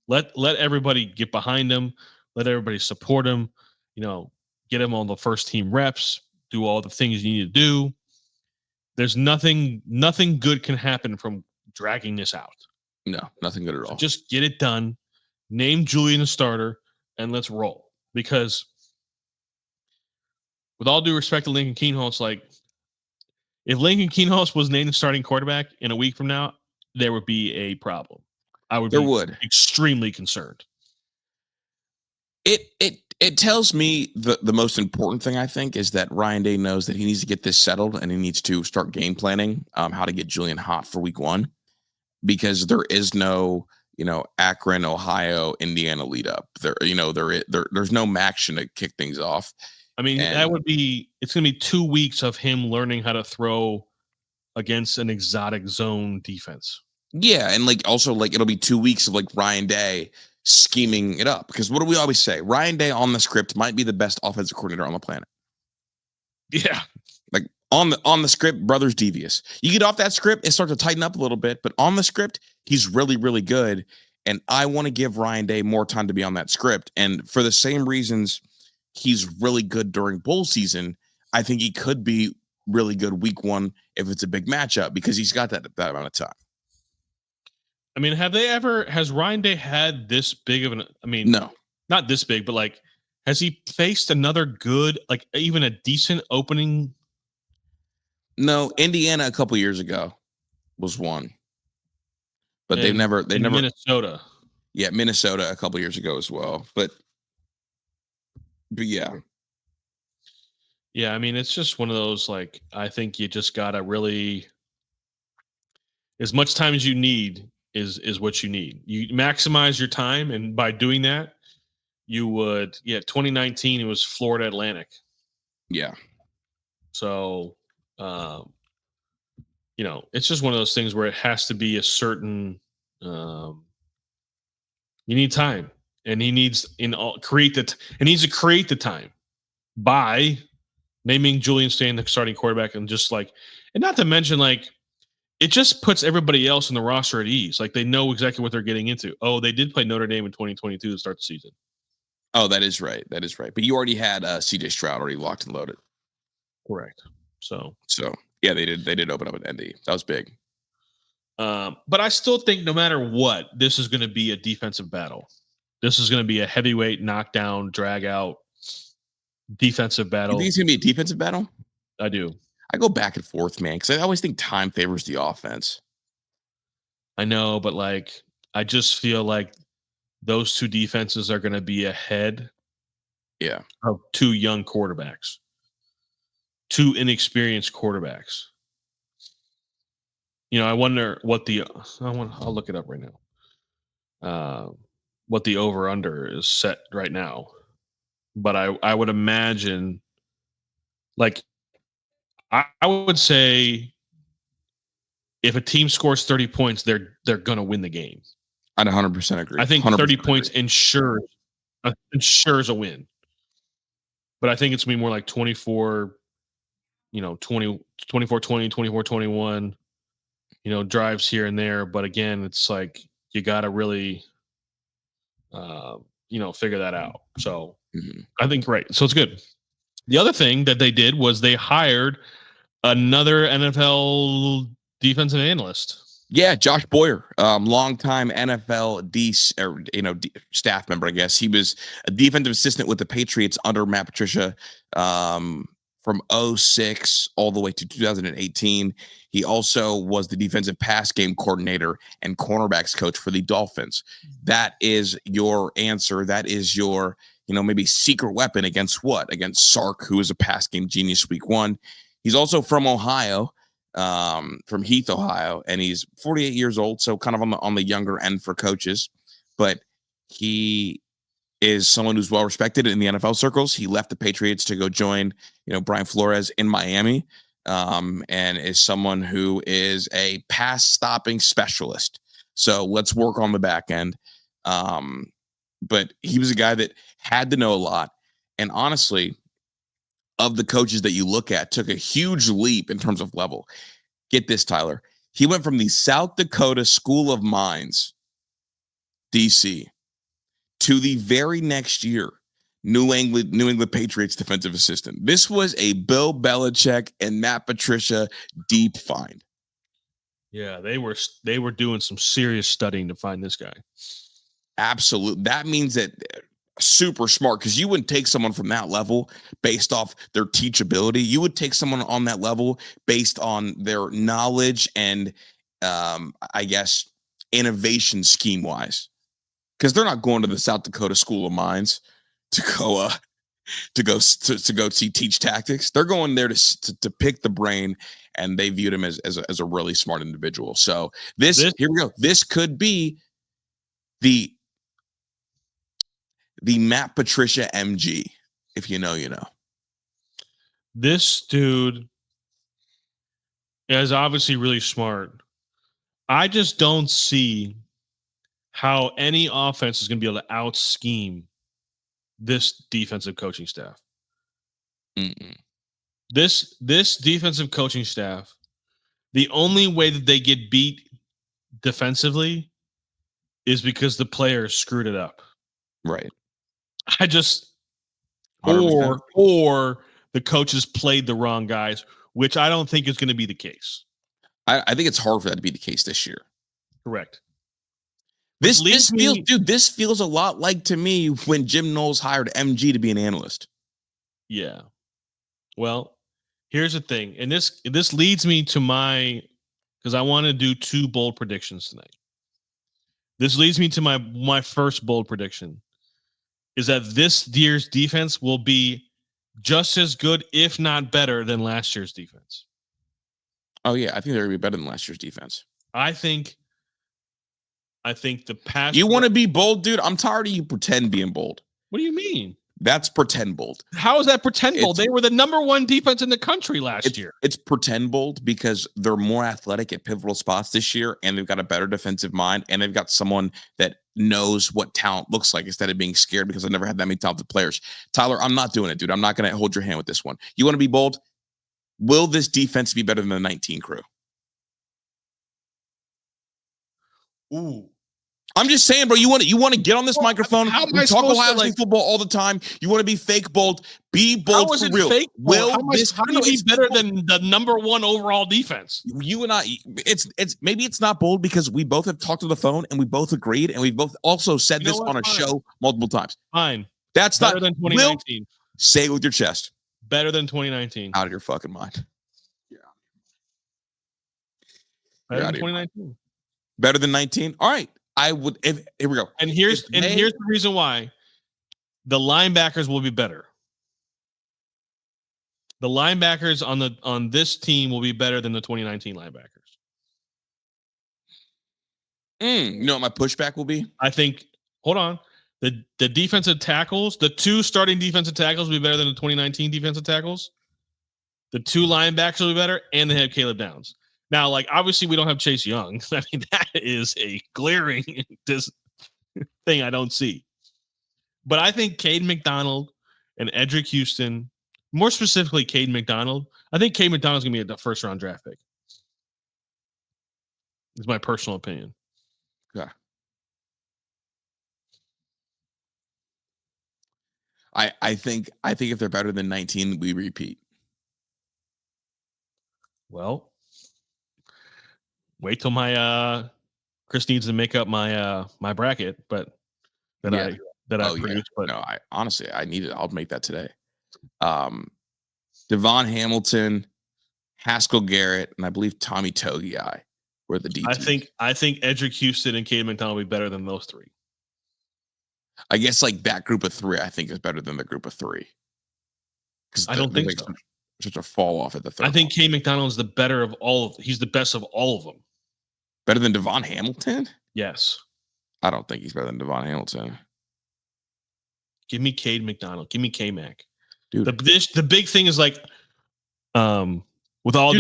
Let everybody get behind him. Let everybody support him. Get him on the first team reps. Do all the things you need to do. There's nothing good can happen from dragging this out. No, nothing good at all. So just get it done. Name Julian a starter and let's roll. Because with all due respect to Lincoln Keenholz, If Lincoln Keenholz was named starting quarterback in a week from now, there would be a problem. I would be extremely concerned. It tells me the most important thing, I think, is that Ryan Day knows that he needs to get this settled and he needs to start game planning how to get Julian hot for week 1, because there is no, Akron, Ohio, Indiana lead up. There's no action to kick things off. I mean, it's going to be 2 weeks of him learning how to throw against an exotic zone defense. Yeah, and it'll be 2 weeks of Ryan Day scheming it up, because what do we always say? Ryan Day on the script might be the best offensive coordinator on the planet. Yeah. On the script, brother's devious. You get off that script, it starts to tighten up a little bit, but on the script, he's really, really good. And I want to give Ryan Day more time to be on that script. And for the same reasons he's really good during bowl season, I think he could be really good week 1 if it's a big matchup, because he's got that amount of time. I mean, has Ryan Day had this big of no, not this big, but has he faced another good, even a decent opening? No, Indiana a couple years ago was one, but they never Minnesota. Yeah, Minnesota a couple years ago as well, but yeah. Yeah, I mean, it's just one of those, I think you just gotta really, as much time as you need is what you need. You maximize your time, and by doing that, you would. 2019 it was Florida Atlantic. Yeah. So, it's just one of those things where it has to be a certain. You need time, and he needs to create the time by naming Julian Stain the starting quarterback, and and not to mention it just puts everybody else in the roster at ease. They know exactly what they're getting into. Oh, they did play Notre Dame in 2022 to start the season. Oh, that is right. But you already had CJ Stroud already locked and loaded. Correct. So yeah, they did open up an ND. That was big. But I still think no matter what, this is going to be a defensive battle. This is going to be a heavyweight knockdown, drag out defensive battle. You think it's going to be a defensive battle? I do. I go back and forth, man, because I always think time favors the offense. I know, but I just feel like those two defenses are going to be ahead of 2 young quarterbacks, 2 inexperienced quarterbacks. I wonder what I'll look it up right now. What the over-under is set right now. But I would imagine, I would say if a team scores 30 points, they're going to win the game. I'd 100% agree. I think 30 points ensures a win. But I think it's going to be more like 24, 20, 24-20, 24-21, drives here and there. But again, it's you got to really, figure that out. So I think, right. So it's good. The other thing that they did was they hired another NFL defensive analyst. Yeah, Josh Boyer, longtime NFL staff member, I guess. He was a defensive assistant with the Patriots under Matt Patricia from 2006 all the way to 2018. He also was the defensive pass game coordinator and cornerbacks coach for the Dolphins. That is your answer. That is your, maybe secret weapon against what? Against Sark, who is a pass game genius week 1. He's also from Ohio. From Heath, Ohio, and he's 48 years old, so kind of on the younger end for coaches, but he is someone who's well respected in the NFL circles. He left the Patriots to go join, Brian Flores in Miami, and is someone who is a pass stopping specialist. So let's work on the back end. But he was a guy that had to know a lot, and honestly, of the coaches that you look at, took a huge leap in terms of level. Get this, Tyler. He went from the South Dakota School of Mines, DC, to the very next year, New England Patriots defensive assistant. This was a Bill Belichick and Matt Patricia deep find. Yeah, they were doing some serious studying to find this guy. Absolutely. That means that super smart, because you wouldn't take someone from that level based off their teachability. You would take someone on that level based on their knowledge and I guess innovation scheme wise, because they're not going to the South Dakota School of Mines to go see teach tactics. They're going there to pick the brain, and they viewed him as a really smart individual. So this here we go. This could be the Matt Patricia MG. If you know, you know. This dude is obviously really smart. I just don't see how any offense is going to be able to out scheme this defensive coaching staff. Mm-mm. This defensive coaching staff, the only way that they get beat defensively is because the players screwed it up. Right. I just 100%. or the coaches played the wrong guys, which I don't think is going to be the case. I think it's hard for that to be the case this year. Correct. This feels a lot like, to me, when Jim Knowles hired MG to be an analyst. Yeah. Well, here's the thing, and this leads me to because I want to do 2 bold predictions tonight. This leads me to my first bold prediction is that this year's defense will be just as good, if not better, than last year's defense. Oh yeah, I think they're gonna be better than last year's defense. I think the past. You want to be bold, dude? I'm tired of you pretend being bold. What do you mean? That's pretend bold. How is that pretend bold? They were the number 1 defense in the country last year. It's pretend bold because they're more athletic at pivotal spots this year, and they've got a better defensive mind, and they've got someone that knows what talent looks like instead of being scared because I've never had that many talented players. Tyler, I'm not doing it, dude. I'm not going to hold your hand with this one. You want to be bold? Will this defense be better than the 19 crew? Ooh. I'm just saying, bro. You want to get on this microphone? We talk Ohio State football all the time. You want to be fake bold? Be bold for real. Fake bold? How do you be better than the number 1 overall defense? You and I, maybe it's not bold because we both have talked on the phone and we both agreed, and we both also said this on a show multiple times. Fine. That's better not than 2019. Say it with your chest. Better than 2019. Out of your fucking mind. Yeah. Better than 2019. Better than 19. All right. I would. Here we go. And here's the reason why. The linebackers will be better. The linebackers on this team will be better than the 2019 linebackers. You know what my pushback will be? I think. Hold on. The defensive tackles, the 2 starting defensive tackles will be better than the 2019 defensive tackles. The 2 linebackers will be better, and they have Caleb Downs. Now, like, obviously, we don't have Chase Young. I mean, that is a glaring thing I don't see. But I think Cade McDonald and Edric Houston, more specifically Cade McDonald, I think Cade McDonald's going to be a first-round draft pick. It's my personal opinion. Yeah. I think if they're better than 19, we repeat. Well, wait till my Chris needs to make up my my bracket, but I produced. But no, I honestly need it. I'll make that today. Devon Hamilton, Haskell Garrett, and I believe Tommy Togiai were the DTs. I think Edric Houston and Cade McDonald will be better than those 3. I guess like that group of 3, I think is better than the group of 3. I don't think so. Such a fall off at the 3rd. I think Cade McDonald is the better of all of. He's the best of all of them. Better than Devon Hamilton? Yes. I don't think he's better than Devon Hamilton. Give me Cade McDonald. Give me K-Mac. Dude. The big thing is like, with all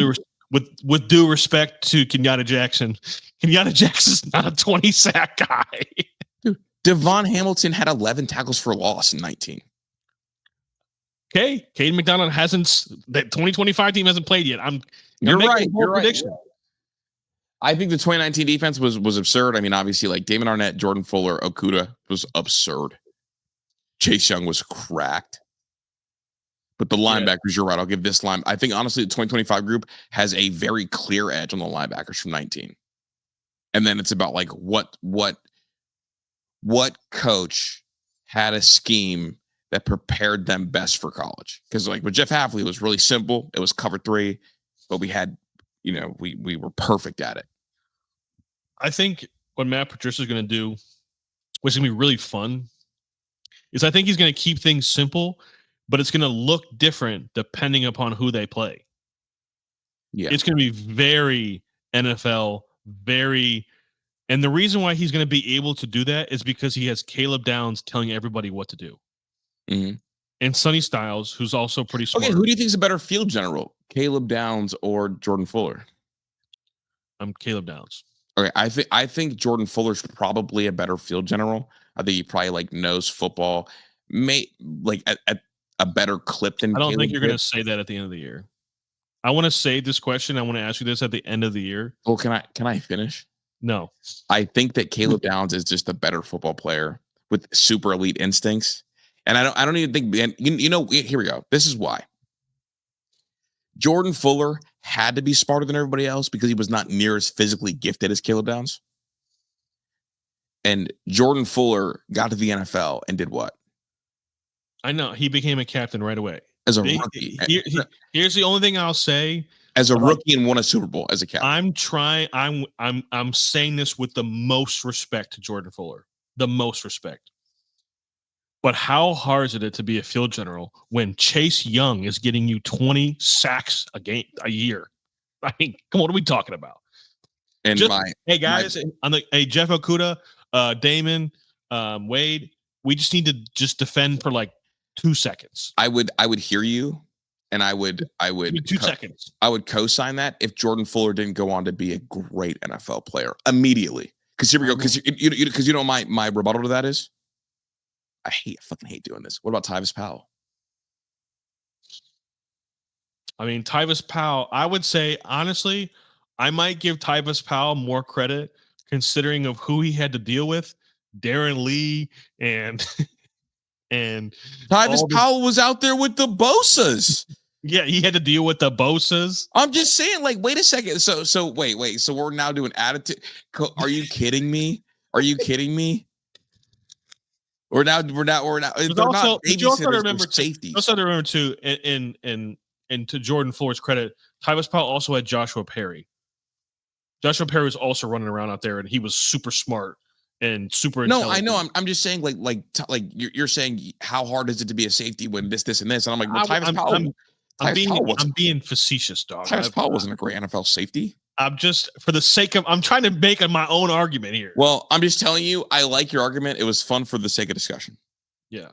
with due respect to Kenyatta Jackson Jackson's not a 20 sack guy. Dude, Devon Hamilton had 11 tackles for loss in 19. Okay, Cade McDonald that 2025 team hasn't played yet. You're right. I think the 2019 defense was absurd. I mean, obviously, like Damon Arnett, Jordan Fuller, Okudah was absurd. Chase Young was cracked. But the linebackers, you're right. I'll give this line. I think, honestly, the 2025 group has a very clear edge on the linebackers from 19. And then it's about, like, what coach had a scheme that prepared them best for college. Because like with Jeff Hafley, it was really simple. It was cover 3, but we had, we were perfect at it. I think what Matt Patricia is going to do, which is going to be really fun, is I think he's going to keep things simple, but it's going to look different depending upon who they play. Yeah. It's going to be very NFL, and the reason why he's going to be able to do that is because he has Caleb Downs telling everybody what to do. Mm-hmm. And Sonny Styles, who's also pretty smart. Okay, who do you think is a better field general, Caleb Downs or Jordan Fuller? I'm Caleb Downs. Okay, I think Jordan Fuller's probably a better field general. I think he probably knows football, at a better clip than. I don't Caleb think you're going to say that at the end of the year. I want to say this question. I want to ask you this at the end of the year. Well, can I finish? No. I think that Caleb Downs is just a better football player with super elite instincts. And I don't even think, here we go. This is why. Jordan Fuller had to be smarter than everybody else because he was not near as physically gifted as Caleb Downs. And Jordan Fuller got to the NFL and did what? I know. He became a captain right away. As a rookie. Here's the only thing I'll say. As a rookie and won a Super Bowl as a captain. I'm saying this with the most respect to Jordan Fuller. The most respect. But how hard is it to be a field general when Chase Young is getting you 20 sacks a year? I mean, come on, what are we talking about? And Jeff Okudah, Damon, Wade, we just need to just defend for like 2 seconds. I would hear you, and I would 2 seconds. I would co-sign that if Jordan Fuller didn't go on to be a great NFL player immediately. Because here we go. Because you know my rebuttal to that is, I fucking hate doing this. What about Tyvis Powell? I mean, Tyvis Powell, I would say, honestly, I might give Tyvis Powell more credit considering of who he had to deal with. Darren Lee and Tyvis Powell was out there with the Bosas. Yeah, he had to deal with the Bosas. I'm just saying, wait a second. So wait. So we're now doing attitude. Are you kidding me? Are you kidding me? We're now. They're not babysitters, safeties. Also, remember too, and to Jordan Fuller's credit, Tyvis Powell also had Joshua Perry. Joshua Perry was also running around out there, and he was super smart and super. No, I know. I'm just saying, like you're saying, how hard is it to be a safety when this, and this? And I'm like, well, Tyvis Powell. I'm being facetious, dog. Tyvis Powell wasn't a great NFL safety. I'm just I'm trying to make my own argument here. Well, I'm just telling you, I like your argument. It was fun for the sake of discussion. Yeah.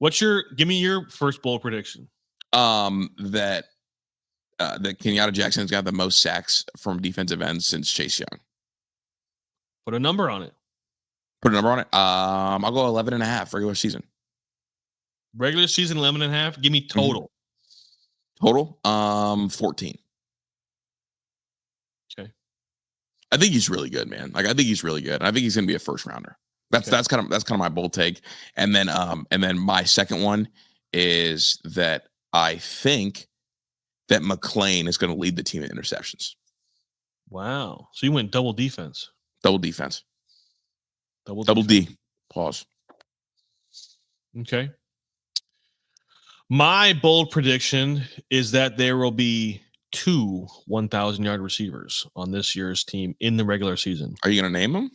Give me your first bold prediction. That Kenyatta Jackson's got the most sacks from defensive ends since Chase Young. Put a number on it. I'll go 11.5 regular season. Regular season 11.5. Give me total. Total 14. Okay. I think he's really good, man. I think he's really good. I think he's going to be a first rounder. That's kind of my bold take. And then my second one is that I think that McClain is going to lead the team in interceptions. Wow. So you went double defense. Double defense. Double D. Pause. Okay. My bold prediction is that there will be 2 1,000-yard receivers on this year's team in the regular season. Are you going to name them?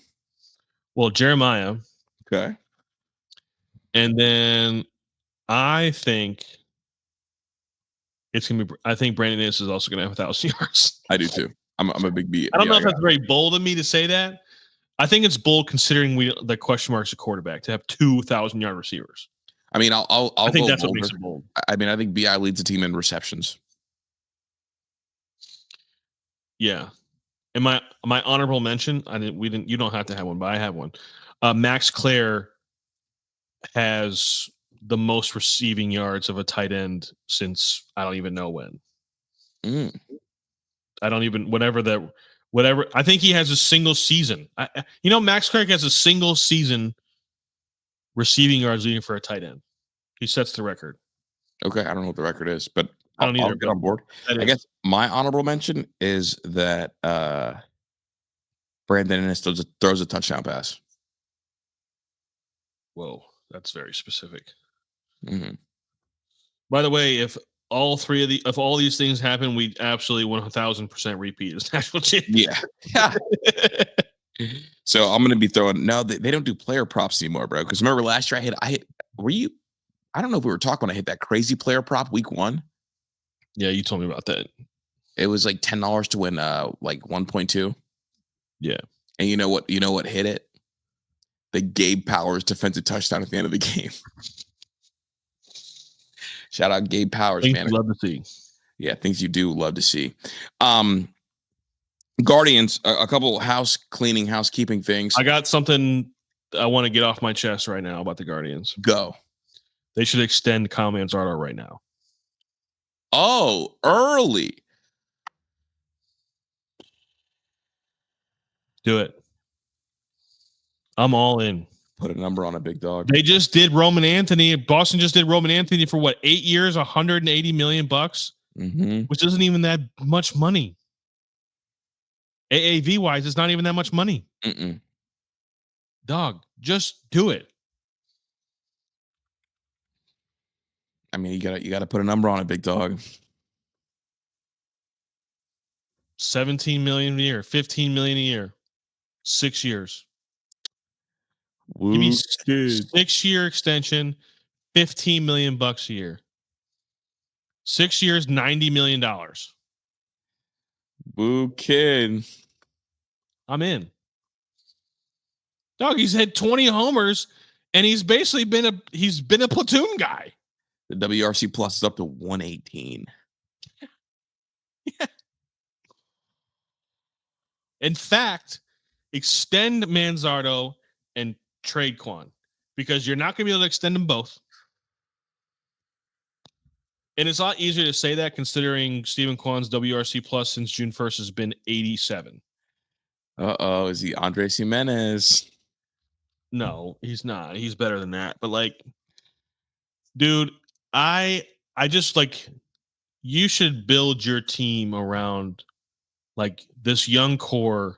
Well, Jeremiah. Okay. And then I think it's going to be. I think Brandon Inniss is also going to have 1,000 yards. I do too. I'm a big B. I don't know if that's very bold of me to say that. I think it's bold considering the question marks at quarterback to have 2,000-yard receivers. I mean, I think that's what makes it bold. I mean, I think BI leads the team in receptions. Yeah. And my honorable mention, you don't have to have one, but I have one. Max Clare has the most receiving yards of a tight end since I don't even know when. I don't even whatever. I think he has a single season. Max Clare has a single season receiving yards leading for a tight end. He sets the record. Okay, I don't know what the record is, but I'll get on board. I guess my honorable mention is that Brandon Inniss throws a touchdown pass. Whoa, that's very specific. Mm-hmm. By the way, if all these things happen, we absolutely 1,000% repeat as national champion. Yeah. So I'm going to be throwing. No, they don't do player props anymore, bro. Because remember last year I hit. Were you? I don't know if we were talking when I hit that crazy player prop week 1. Yeah, you told me about that. It was like $10 to win like 1.2. Yeah. And you know what hit it? The Gabe Powers defensive touchdown at the end of the game. Shout out Gabe Powers, things man. You love to see. Yeah, things you do love to see. Guardians, a couple housekeeping things. I got something I want to get off my chest right now about the Guardians. Go. They should extend Kyle Manzardo right now. Oh, early. Do it. I'm all in. Put a number on a big dog. They just did Roman Anthony. Boston just did Roman Anthony for what, 8 years, $180 million, which isn't even that much money. AAV wise, it's not even that much money. Dog, just do it. I mean, you gotta put a number on it, big dog. $17 million a year, $15 million a year, 6 years. Give me 6-year extension, $15 million a year. 6 years, $90 million. Boo kid. I'm in. Dog, he's had 20 homers, and he's basically been a platoon guy. The WRC plus is up to 118. Yeah. In fact, extend Manzardo and trade Quan, because you're not going to be able to extend them both. And it's a lot easier to say that considering Stephen Kwan's WRC plus since June 1st has been 87. Uh-oh, is he Andres Jimenez? No, he's not. He's better than that. But like, dude, I just like, you should build your team around like this young core.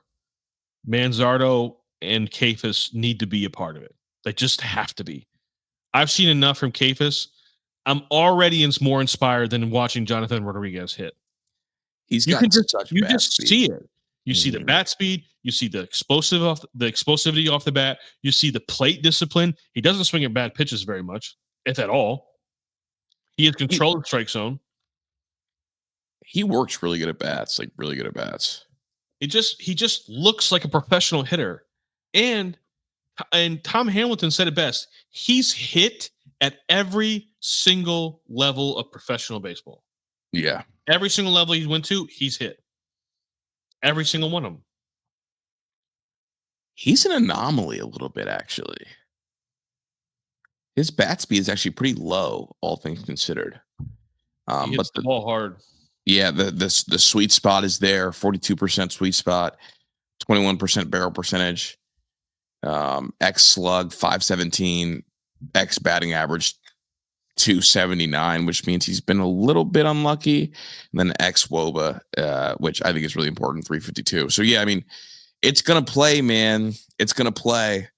Manzardo and Kafis need to be a part of it. They just have to be. I've seen enough from Kafis. I'm already more inspired than watching Jonathan Rodriguez hit. He's got such you bat just speed. see it. You see the bat speed. You see the explosivity off the bat. You see the plate discipline. He doesn't swing at bad pitches very much, if at all. He has control of the strike zone. He works really good at bats, like really good at bats. He just looks like a professional hitter. And Tom Hamilton said it best. He's hit at every single level of professional baseball. Yeah. Every single level he went to, he's hit. Every single one of them. He's an anomaly a little bit, actually. His bat speed is actually pretty low, all things considered. He hits the ball hard. Yeah, the sweet spot is there. 42% sweet spot, 21% barrel percentage, X slug 517, X batting average 279, which means he's been a little bit unlucky. And then X WOBA, which I think is really important, 352. So yeah, I mean, it's gonna play, man. It's gonna play.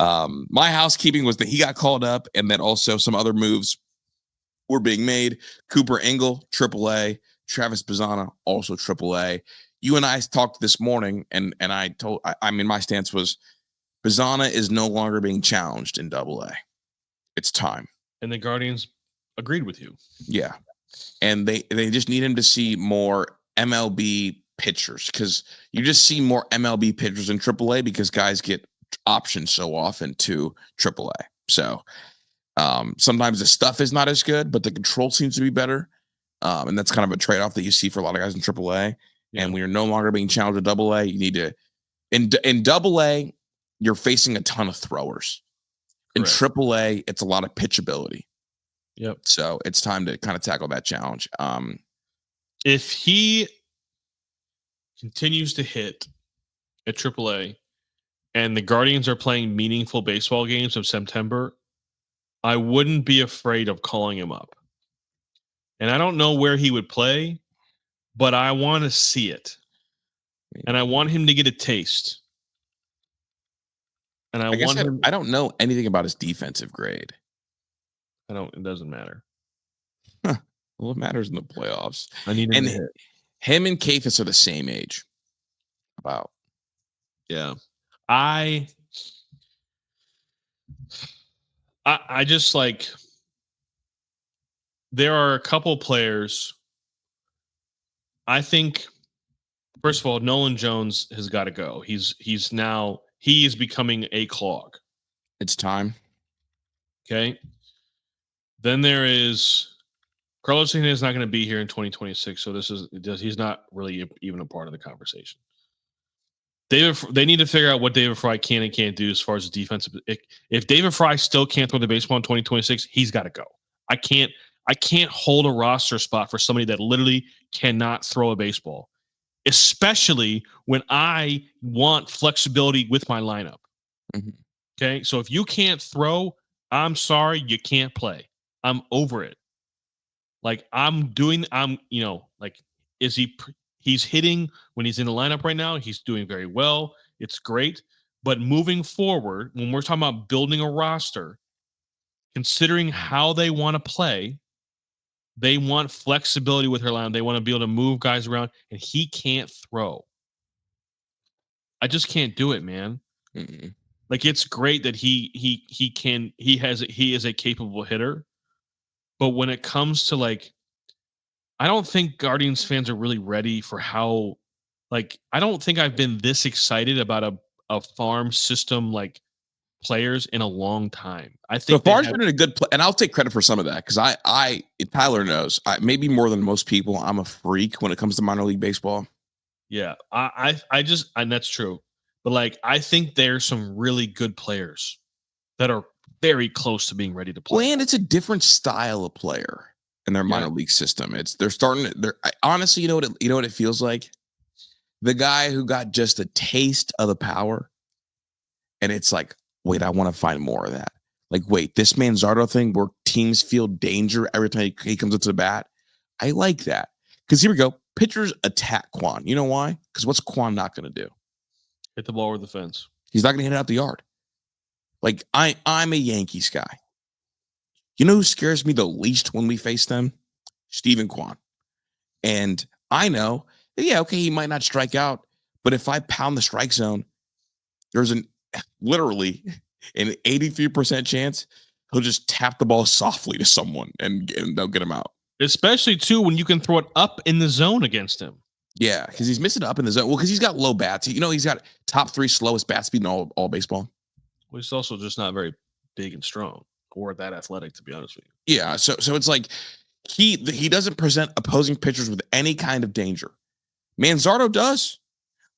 My housekeeping was that he got called up, and then also some other moves were being made. Cooper Engel, AAA. Travis Bazzana, also AAA. You and I talked this morning, and I mean, my stance was Bazzana is no longer being challenged in AA. It's time. And the Guardians agreed with you. Yeah. And they just need him to see more MLB pitchers, because you just see more MLB pitchers in AAA because guys get options so often to AAA. So sometimes the stuff is not as good, but the control seems to be better. And that's kind of a trade-off that you see for a lot of guys in AAA. Yeah. And when you're no longer being challenged at AA, you need to in AA, you're facing a ton of throwers. In AAA, it's a lot of pitchability. Yep. So it's time to kind of tackle that challenge. If he continues to hit at AAA and the Guardians are playing meaningful baseball games of September, I wouldn't be afraid of calling him up. And I don't know where he would play, but I want to see it. And I want him to get a taste. And Like I said, I don't know anything about his defensive grade. It doesn't matter. Huh. Well, it matters in the playoffs. I need him to hit. Him and Cephas are the same age. About. Yeah. I just like, there are a couple players. I think, first of all, Nolan Jones has got to go. He is becoming a clog. It's time. Okay. Then there is Carlos Santana is not going to be here in 2026, so he's not really even a part of the conversation. They need to figure out what David Fry can and can't do as far as defensive. If David Fry still can't throw the baseball in 2026, he's got to go. I can't hold a roster spot for somebody that literally cannot throw a baseball, especially when I want flexibility with my lineup. Mm-hmm. Okay, so if you can't throw, I'm sorry, you can't play. I'm over it. Like he's hitting when he's in the lineup right now. He's doing very well. It's great. But moving forward, when we're talking about building a roster, considering how they want to play, they want flexibility with her lineup. They want to be able to move guys around, and he can't throw. I just can't do it, man. Mm-mm. Like, it's great that he is a capable hitter, but when it comes to, like, I don't think Guardians fans are really ready for how, like, I don't think I've been this excited about a farm system like players in a long time. I So think Farr's been in a good play, and I'll take credit for some of that because Tyler knows, maybe more than most people, I'm a freak when it comes to minor league baseball. Yeah, I just, and that's true, but like, I think there's some really good players that are very close to being ready to play. Well, and it's a different style of player in their minor league system. Honestly, you know what it feels like? The guy who got just a taste of the power, and it's like, wait, I want to find more of that. Like, wait, this Manzardo thing where teams feel danger every time he comes into the bat. I like that. Because here we go. Pitchers attack Quan. You know why? Because what's Quan not going to do? Hit the ball over the fence. He's not going to hit it out the yard. Like, I'm a Yankees guy. You know who scares me the least when we face them? Steven Kwan. And I know, yeah, okay, he might not strike out, but if I pound the strike zone, there's literally an 83% chance he'll just tap the ball softly to someone and they'll get him out. Especially, too, when you can throw it up in the zone against him. Yeah, because he's missing up in the zone. Well, because he's got low bats. He's got top 3 slowest bat speed in all baseball. Well, he's also just not very big and strong or that athletic, to be honest with you. Yeah, so it's like he doesn't present opposing pitchers with any kind of danger. Manzardo does.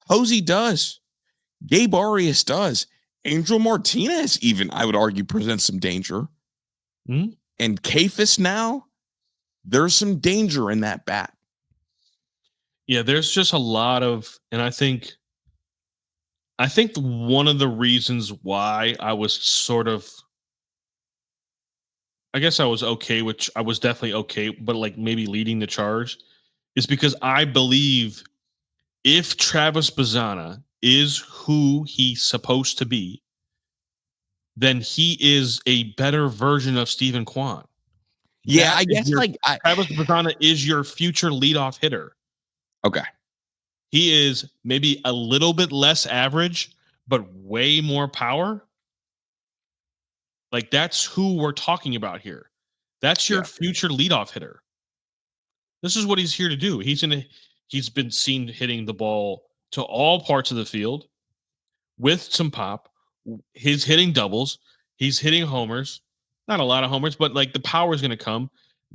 Hosey does. Gabe Arias does. Angel Martinez even, I would argue, presents some danger. Mm-hmm. And Cephas now, there's some danger in that bat. Yeah, there's just a lot of, and I think one of the reasons why I was sort of, I guess I was okay, which I was definitely okay, but like maybe leading the charge is because I believe if Travis Bazzana is who he's supposed to be, then he is a better version of Steven Kwan. Yeah, I guess Travis Bazzana is your future leadoff hitter. Okay. He is maybe a little bit less average, but way more power. Like, that's who we're talking about here. That's your future leadoff hitter. This is what he's here to do. He's been seen hitting the ball to all parts of the field with some pop. He's hitting doubles. He's hitting homers. Not a lot of homers, but like the power is going to come.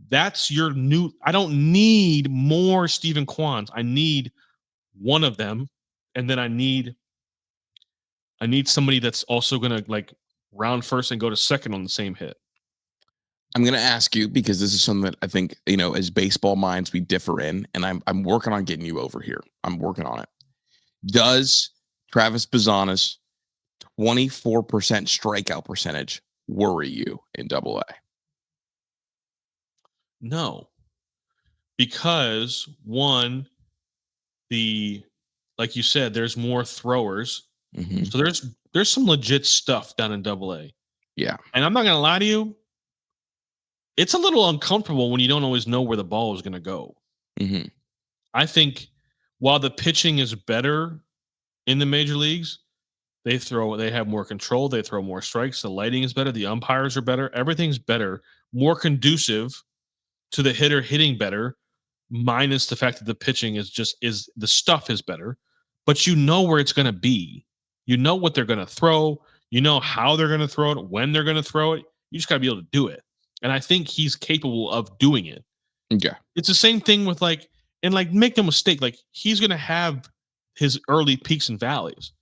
That's your new. I don't need more Steven Kwans. I need one of them, and then I need somebody that's also going to like round first and go to second on the same hit. I'm going to ask you because this is something that I think, as baseball minds we differ in, and I'm working on getting you over here. I'm working on it. Does Travis Bazzana's 24% strikeout percentage worry you in Double-A? No, because one, like you said, there's more throwers. Mm-hmm. So there's there's some legit stuff down in AA. Yeah. And I'm not going to lie to you. It's a little uncomfortable when you don't always know where the ball is going to go. Mm-hmm. I think while the pitching is better in the major leagues, they have more control. They throw more strikes. The lighting is better. The umpires are better. Everything's better, more conducive to the hitter hitting better, minus the fact that the pitching is the stuff is better, but you know where it's going to be. You know what they're going to throw. You know how they're going to throw it, when they're going to throw it. You just got to be able to do it. And I think he's capable of doing it. Yeah. It's the same thing with make no mistake, he's going to have his early peaks and valleys.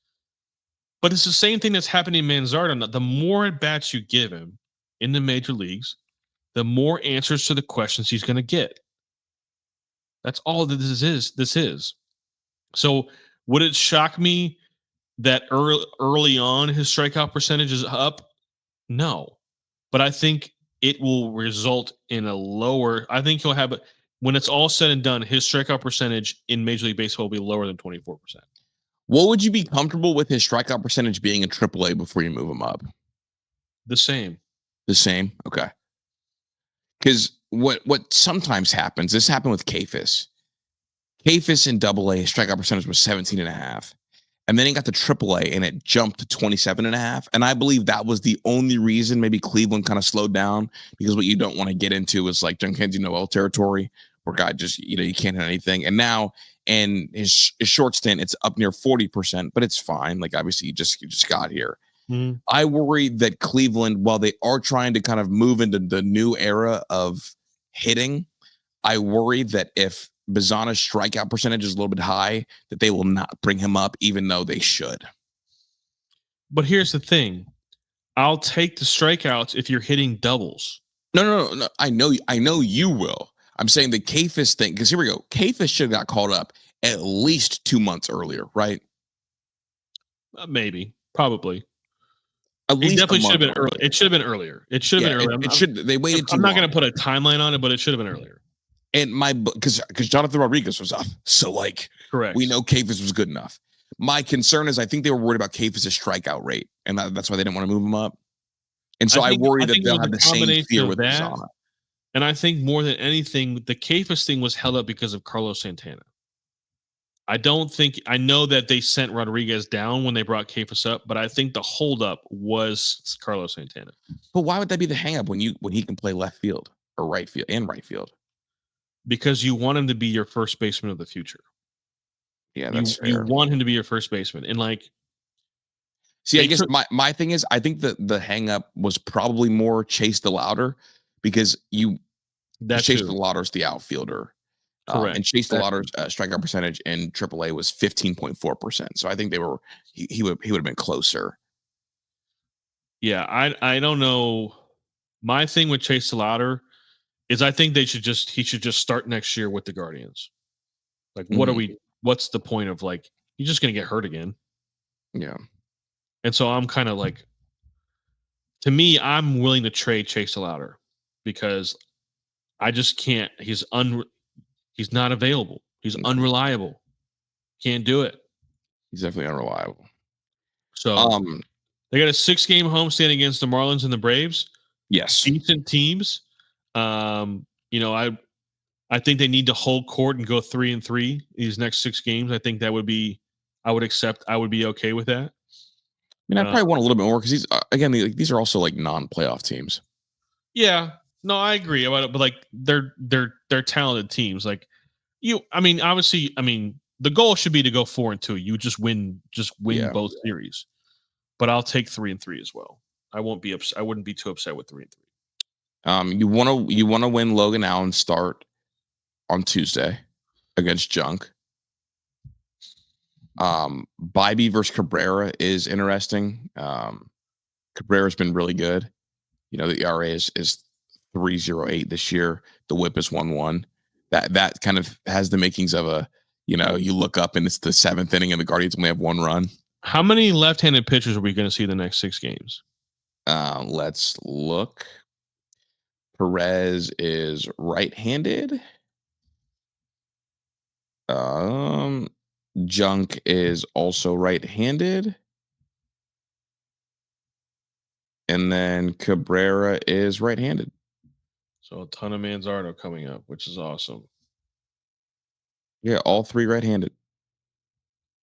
But it's the same thing that's happening in Manzardo. The more at bats you give him in the major leagues, the more answers to the questions he's going to get. That's all that this is. So would it shock me that early on his strikeout percentage is up? No. But I think it will result in a lower. I think he'll have, when it's all said and done, his strikeout percentage in Major League Baseball will be lower than 24%. What would you be comfortable with his strikeout percentage being in AAA before you move him up? The same. The same? Okay. Because what sometimes happens, this happened with Kafis. Kafis in AA, his strikeout percentage was 17.5. And then he got to AAA and it jumped to 27.5. And I believe that was the only reason maybe Cleveland kind of slowed down, because what you don't want to get into is like Giancarlo Noel territory where guy just, you can't hit anything. And now in his short stint, it's up near 40%, but it's fine. Like obviously you just got here. Mm-hmm. I worry that Cleveland, while they are trying to kind of move into the new era of hitting, I worry that if Bazana's strikeout percentage is a little bit high, that they will not bring him up, even though they should. But here's the thing. I'll take the strikeouts if you're hitting doubles. No. I know you will. I'm saying the Kafis thing, because here we go. Kafis should have got called up at least 2 months earlier, right? Maybe. Probably. At least it definitely should have been early. It should have been earlier. It should have been earlier. They waited too long. I'm not going to put a timeline on it, but it should have been earlier. And because Jonathan Rodriguez was up. So correct. We know Kafis was good enough. My concern is I think they were worried about Kafis' strikeout rate, and that's why they didn't want to move him up. And so I worry that they'll have the same fear with Bazana. And I think more than anything, the Kafis thing was held up because of Carlos Santana. I know that they sent Rodriguez down when they brought Kafis up, but I think the holdup was Carlos Santana. But why would that be the hang-up when he can play left field or right field and right field? Because you want him to be your first baseman of the future. Yeah, that's fair. You want him to be your first baseman. And see, I guess my thing is, I think the hang-up was probably more Chase the Louder, because Chase the Louder's the outfielder. Correct. And Chase the Louder's strikeout percentage in AAA was 15.4%. So I think he would have been closer. Yeah, I don't know. My thing with Chase the Louder is I think he should just start next year with the Guardians. What's the point of he's just going to get hurt again? Yeah. And so I'm kind of to me, I'm willing to trade Chase the Louder because I just can't. He's not available. He's unreliable. Can't do it. He's definitely unreliable. So they got a 6-game homestand against the Marlins and the Braves. Yes. Decent teams. I think they need to hold court and go 3-3 these next 6 games. I think I would be okay with that. I mean, I probably want a little bit more because these are also non-playoff teams. Yeah, no, I agree about it, but they're talented teams. Obviously, the goal should be to go 4-2. You just win both series. But I'll take 3-3 as well. I won't be upset. I wouldn't be too upset with 3-3. You want to win Logan Allen's start on Tuesday against Junk. Bybee versus Cabrera is interesting. Cabrera's been really good. The ERA is 3.08 this year. The WHIP is 1.1. That kind of has the makings of a, you look up and it's the 7th inning and the Guardians only have 1 run. How many left-handed pitchers are we going to see the next 6 games? Let's look. Perez is right-handed. Junk is also right-handed. And then Cabrera is right-handed. So a ton of Manzardo coming up, which is awesome. Yeah, all 3 right-handed.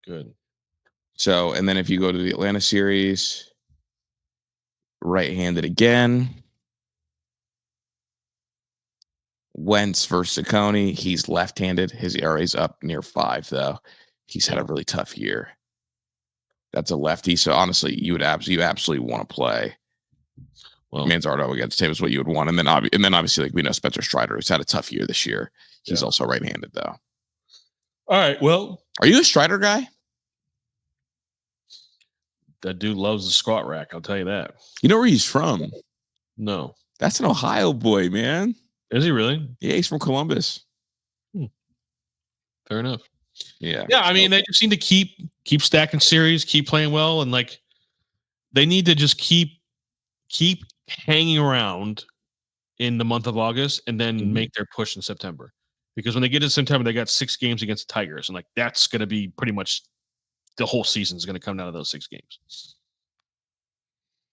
Good. So, and then if you go to the Atlanta series, right-handed again. Wentz versus Saccone, he's left-handed. His ERA's up near 5, though. He's had a really tough year. That's a lefty, so honestly, you absolutely want to play. Well, Manzardo against him is what you would want, and then obviously, like we know, Spencer Strider, who's had a tough year this year. He's also right-handed, though. All right. Well, are you a Strider guy? That dude loves the squat rack. I'll tell you that. You know where he's from? No. That's an Ohio boy, man. Is he really? Yeah, he's from Columbus. Fair enough. Yeah. Yeah, I mean, they just need to keep stacking series, keep playing well, and like they need to just keep hanging around in the month of August and then make their push in September. Because when they get to September, they got 6 games against the Tigers, and like that's going to be pretty much the whole season is going to come down to those 6 games.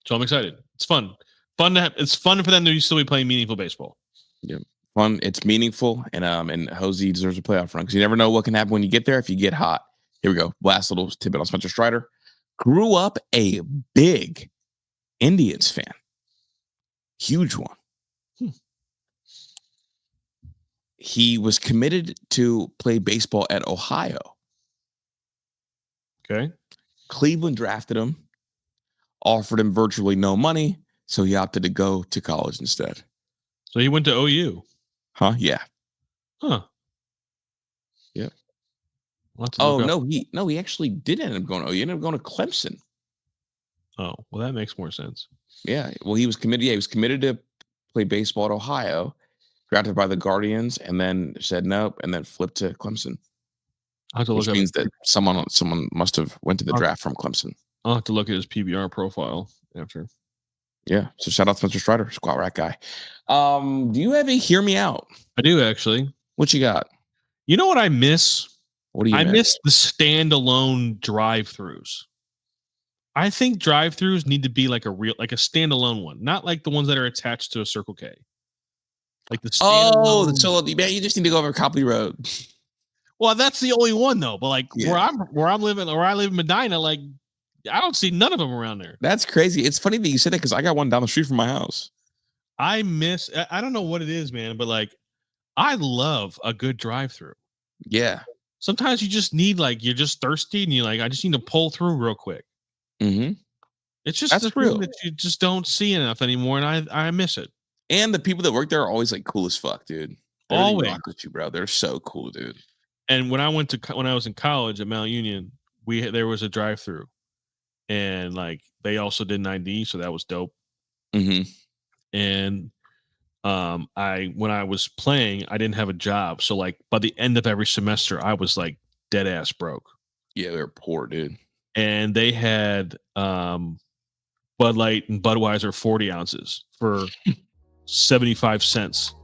So I'm excited. It's fun. It's fun for them to still be playing meaningful baseball. Yeah. Fun. It's meaningful, and Hosey deserves a playoff run because you never know what can happen when you get there if you get hot. Here we go. Last little tidbit on Spencer Strider. Grew up a big Indians fan. Huge one. He was committed to play baseball at Ohio. Okay. Cleveland drafted him, offered him virtually no money, so he opted to go to college instead. So he went to OU. Huh? Yeah. Huh. Yeah. He actually did end up going to OU. He ended up going to Clemson. Oh, well, that makes more sense. Yeah. Well, he was committed. Yeah, he was committed to play baseball at Ohio, drafted by the Guardians, and then said nope, and then flipped to Clemson. Which means that someone must have went to the draft from Clemson. I'll have to look at his PBR profile after. Yeah. So shout out Spencer Strider, squat rack guy. Do you have a hear me out? I do actually. What you got? You know what I miss? What do you miss the standalone drive-throughs. I think drive-throughs need to be like a standalone one, not like the ones that are attached to a Circle K. Like the so man, you just need to go over Copley Road. Well, that's the only one though. But like where I live in Medina, like I don't see none of them around there. That's crazy. It's funny that you said that because I got one down the street from my house. I don't know what it is, man, but like I love a good drive-through. Yeah. Sometimes you just need you're just thirsty and you're like, I just need to pull through real quick. Mm-hmm. It's just that's real that you just don't see enough anymore, and I miss it. And the people that work there are always like cool as fuck, dude. They always rock with you, bro. They're so cool, dude. And when I was in college at Mount Union, there was a drive-through, and like they also did 9D, so that was dope. Mm-hmm. And when I was playing, I didn't have a job, so like by the end of every semester, I was like dead ass broke. Yeah, they're poor, dude. And they had Bud Light and Budweiser 40 ounces for 75 cents.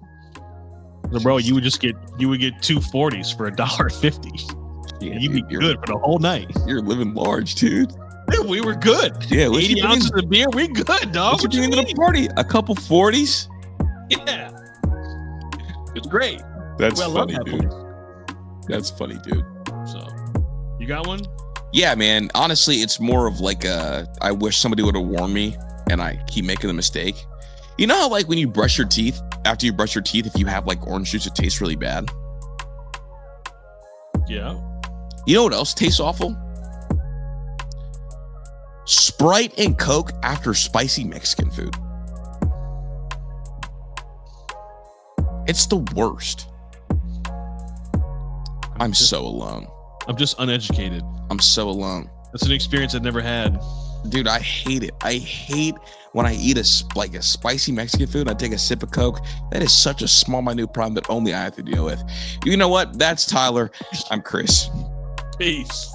So, bro, you would get 2 40s for $1.50. Yeah, you'd be good for the whole night. You're living large, dude. Dude, we were good. Yeah, 80 ounces of beer, we good, dog. What you doing to the party? A couple 40s? Yeah, it's great. That's funny, dude. That's funny, dude. So, you got one? Yeah, man. Honestly, it's more of like I wish somebody would have warned me, and I keep making the mistake. You know how like when you brush your teeth, after you brush your teeth, if you have like orange juice, it tastes really bad? Yeah. You know what else tastes awful? Sprite and Coke after spicy Mexican food. It's the worst. I'm so alone. I'm just uneducated. I'm so alone. That's an experience I've never had. Dude, I hate it. I hate when I eat a spicy Mexican food and I take a sip of Coke. That is such a small, minute problem that only I have to deal with. You know what? That's Tyler. I'm Chris. Peace.